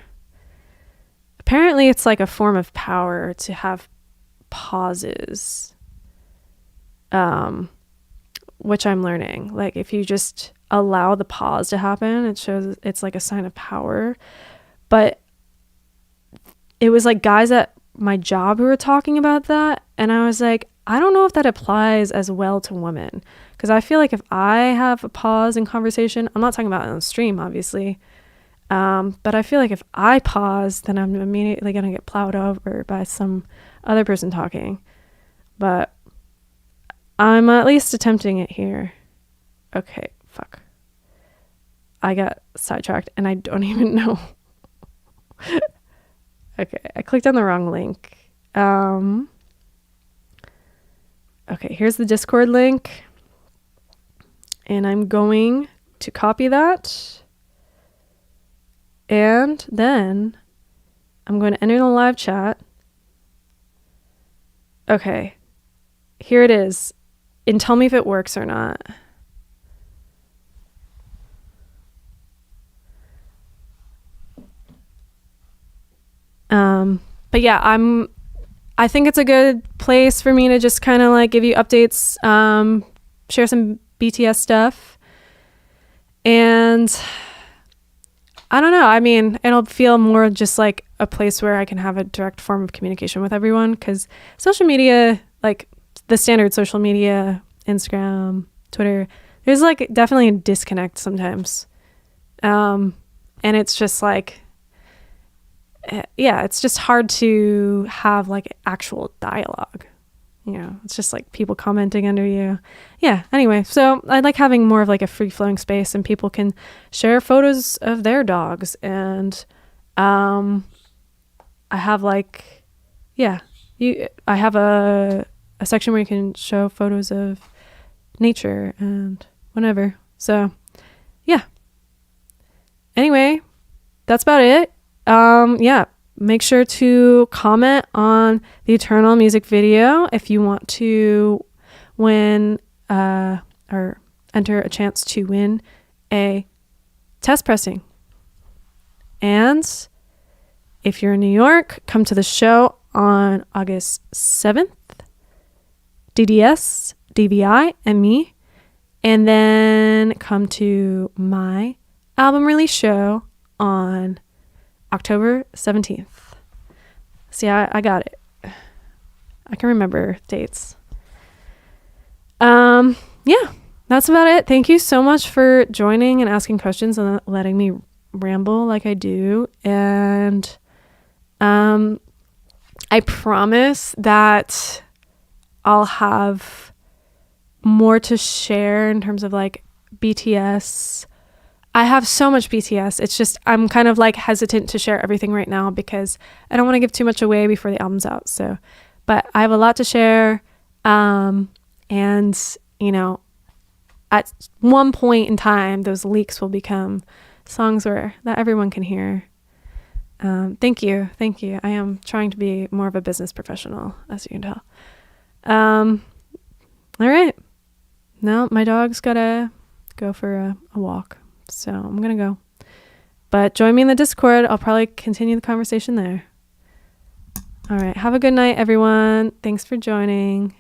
Apparently it's like a form of power to have pauses, which I'm learning. Like if you just allow the pause to happen, it shows it's like a sign of power. But it was like guys at my job who were talking about that. And I was like, I don't know if that applies as well to women. Because I feel like if I have a pause in conversation, I'm not talking about it on stream, obviously. But I feel like if I pause, then I'm immediately going to get plowed over by some other person talking. But I'm at least attempting it here. Okay, fuck. I got sidetracked and I don't even know. Okay, I clicked on the wrong link. Okay, here's the Discord link. And I'm going to copy that. And then I'm going to enter the live chat. Okay, here it is. And tell me if it works or not. But yeah, I think it's a good place for me to just kind of like give you updates, share some BTS stuff. And I don't know. I mean, it'll feel more just like a place where I can have a direct form of communication with everyone, because social media, like the standard social media, Instagram, Twitter, there's like definitely a disconnect sometimes. And it's just like, yeah, it's just hard to have like actual dialogue. You know, it's just like people commenting under you. Yeah, anyway, so I like having more of like a free-flowing space, and people can share photos of their dogs. And I have like, yeah, I have a section where you can show photos of nature and whatever. So, yeah. Anyway, that's about it. Yeah, make sure to comment on the Eternal music video if you want to win or enter a chance to win a test pressing. And if you're in New York, come to the show on August 7th. DDS, DVI, and me. And then come to my album release show on October 17th. See, I got it. I can remember dates. Yeah, that's about it. Thank you so much for joining and asking questions and letting me ramble like I do. And I promise that I'll have more to share in terms of like BTS. I have so much BTS. It's just I'm kind of like hesitant to share everything right now because I don't want to give too much away before the album's out. So, but I have a lot to share. And you know, at one point in time, those leaks will become songs that everyone can hear. Thank you. I am trying to be more of a business professional, as you can tell. All right. Now my dog's gotta go for a walk. So I'm going to go. But join me in the Discord. I'll probably continue the conversation there. All right. Have a good night, everyone. Thanks for joining.